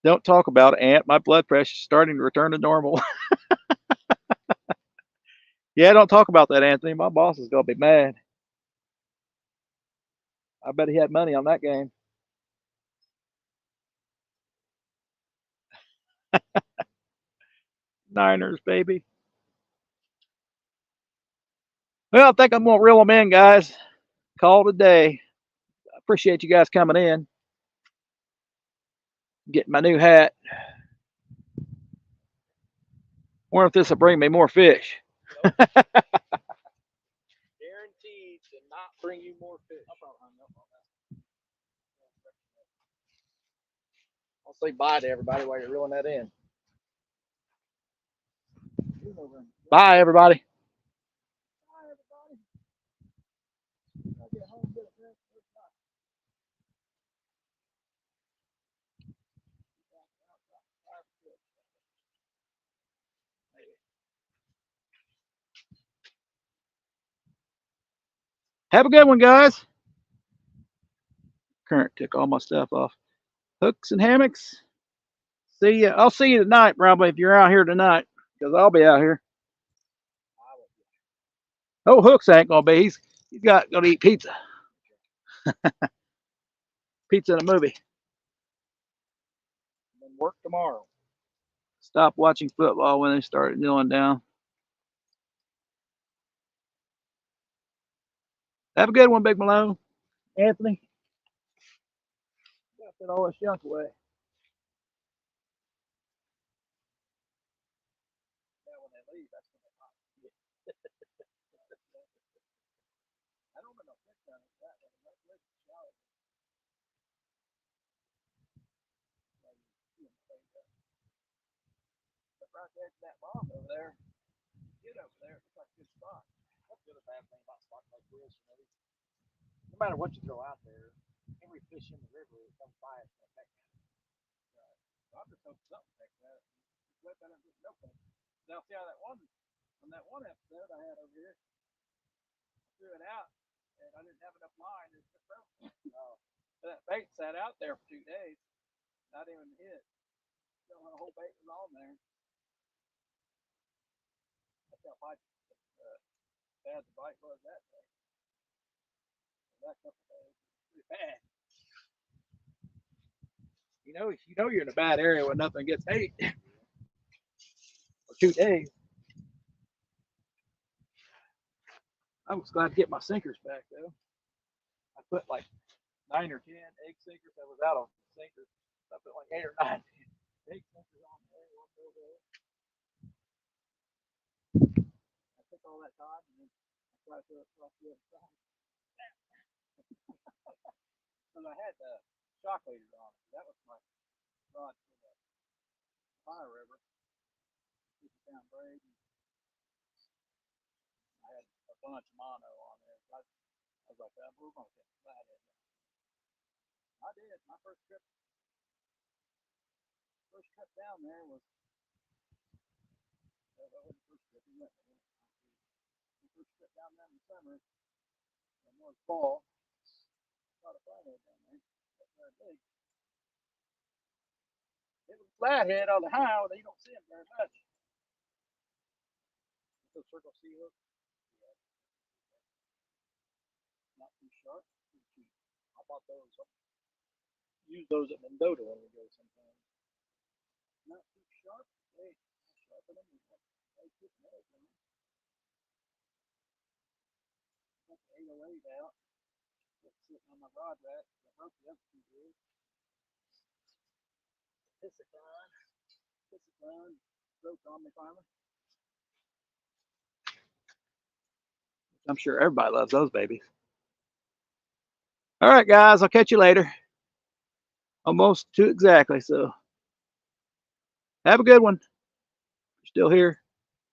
Don't talk about it, Aunt. My blood pressure's starting to return to normal. Yeah, don't talk about that, Anthony. My boss is gonna be mad. I bet he had money on that game. Niners, baby. Well, I think I'm gonna reel them in, guys. Call it a day. I appreciate you guys coming in. Getting my new hat. Wonder if this will bring me more fish. Nope. Guaranteed to not bring you more fish. I'll say bye to everybody while you're reeling that in. Bye, everybody. Have a good one, guys. Current took all my stuff off. Hooks and hammocks. See ya. I'll see you tonight, probably, if you're out here tonight, because I'll be out here. Oh, Hooks ain't gonna be. He's gonna eat pizza. Pizza and a movie. And then work tomorrow. Stop watching football when they start kneeling down. Have a good one, Big Malone. Anthony. Got all this junk away. Right there to that bomb over there. Get over there. It's like a good spot. That's the other bad thing about spots like this. No matter what you throw out there, every fish in the river that comes by is going to affect it. I'm just hoping something takes that. Let that just milk it. Now see how that one On that one episode I had over here, I threw it out and I didn't have enough line. It broke. That bait sat out there for 2 days, not even hit. The whole bait was on there. That's how bad the bite was that day. That couple days was pretty bad. You know you're in a bad area when nothing gets ate for 2 days. I was glad to get my sinkers back though. I put like 9 or 10 egg sinkers that was out on sinkers. I put like 8 or 9 egg sinkers on there. One go there. I took all that time and then I tried to throw it across the other side. Because I had the shock leader on it. That was my rod for the fire river. 50-pound braid. I had a bunch of mono on there. I was like, we're going to get flathead. I did. My first trip down there was that was the first trip we went. The first trip down there in the summer, and it was fall. Caught a flathead down there. That's very big. It was flathead on the high, you don't see them very much. So circle sea hook. Yeah. Not too sharp, too cheap. I bought those. Use those at Mendota when we go sometimes. Not too sharp. Hey, sharpen them. They keep them out. Got the 808 out. It's sitting on my rod rack. I broke the other 2 years. Piscicline, broke on me finally. I'm sure everybody loves those babies. All right, guys, I'll catch you later. Almost 2 exactly, so have a good one. You're still here.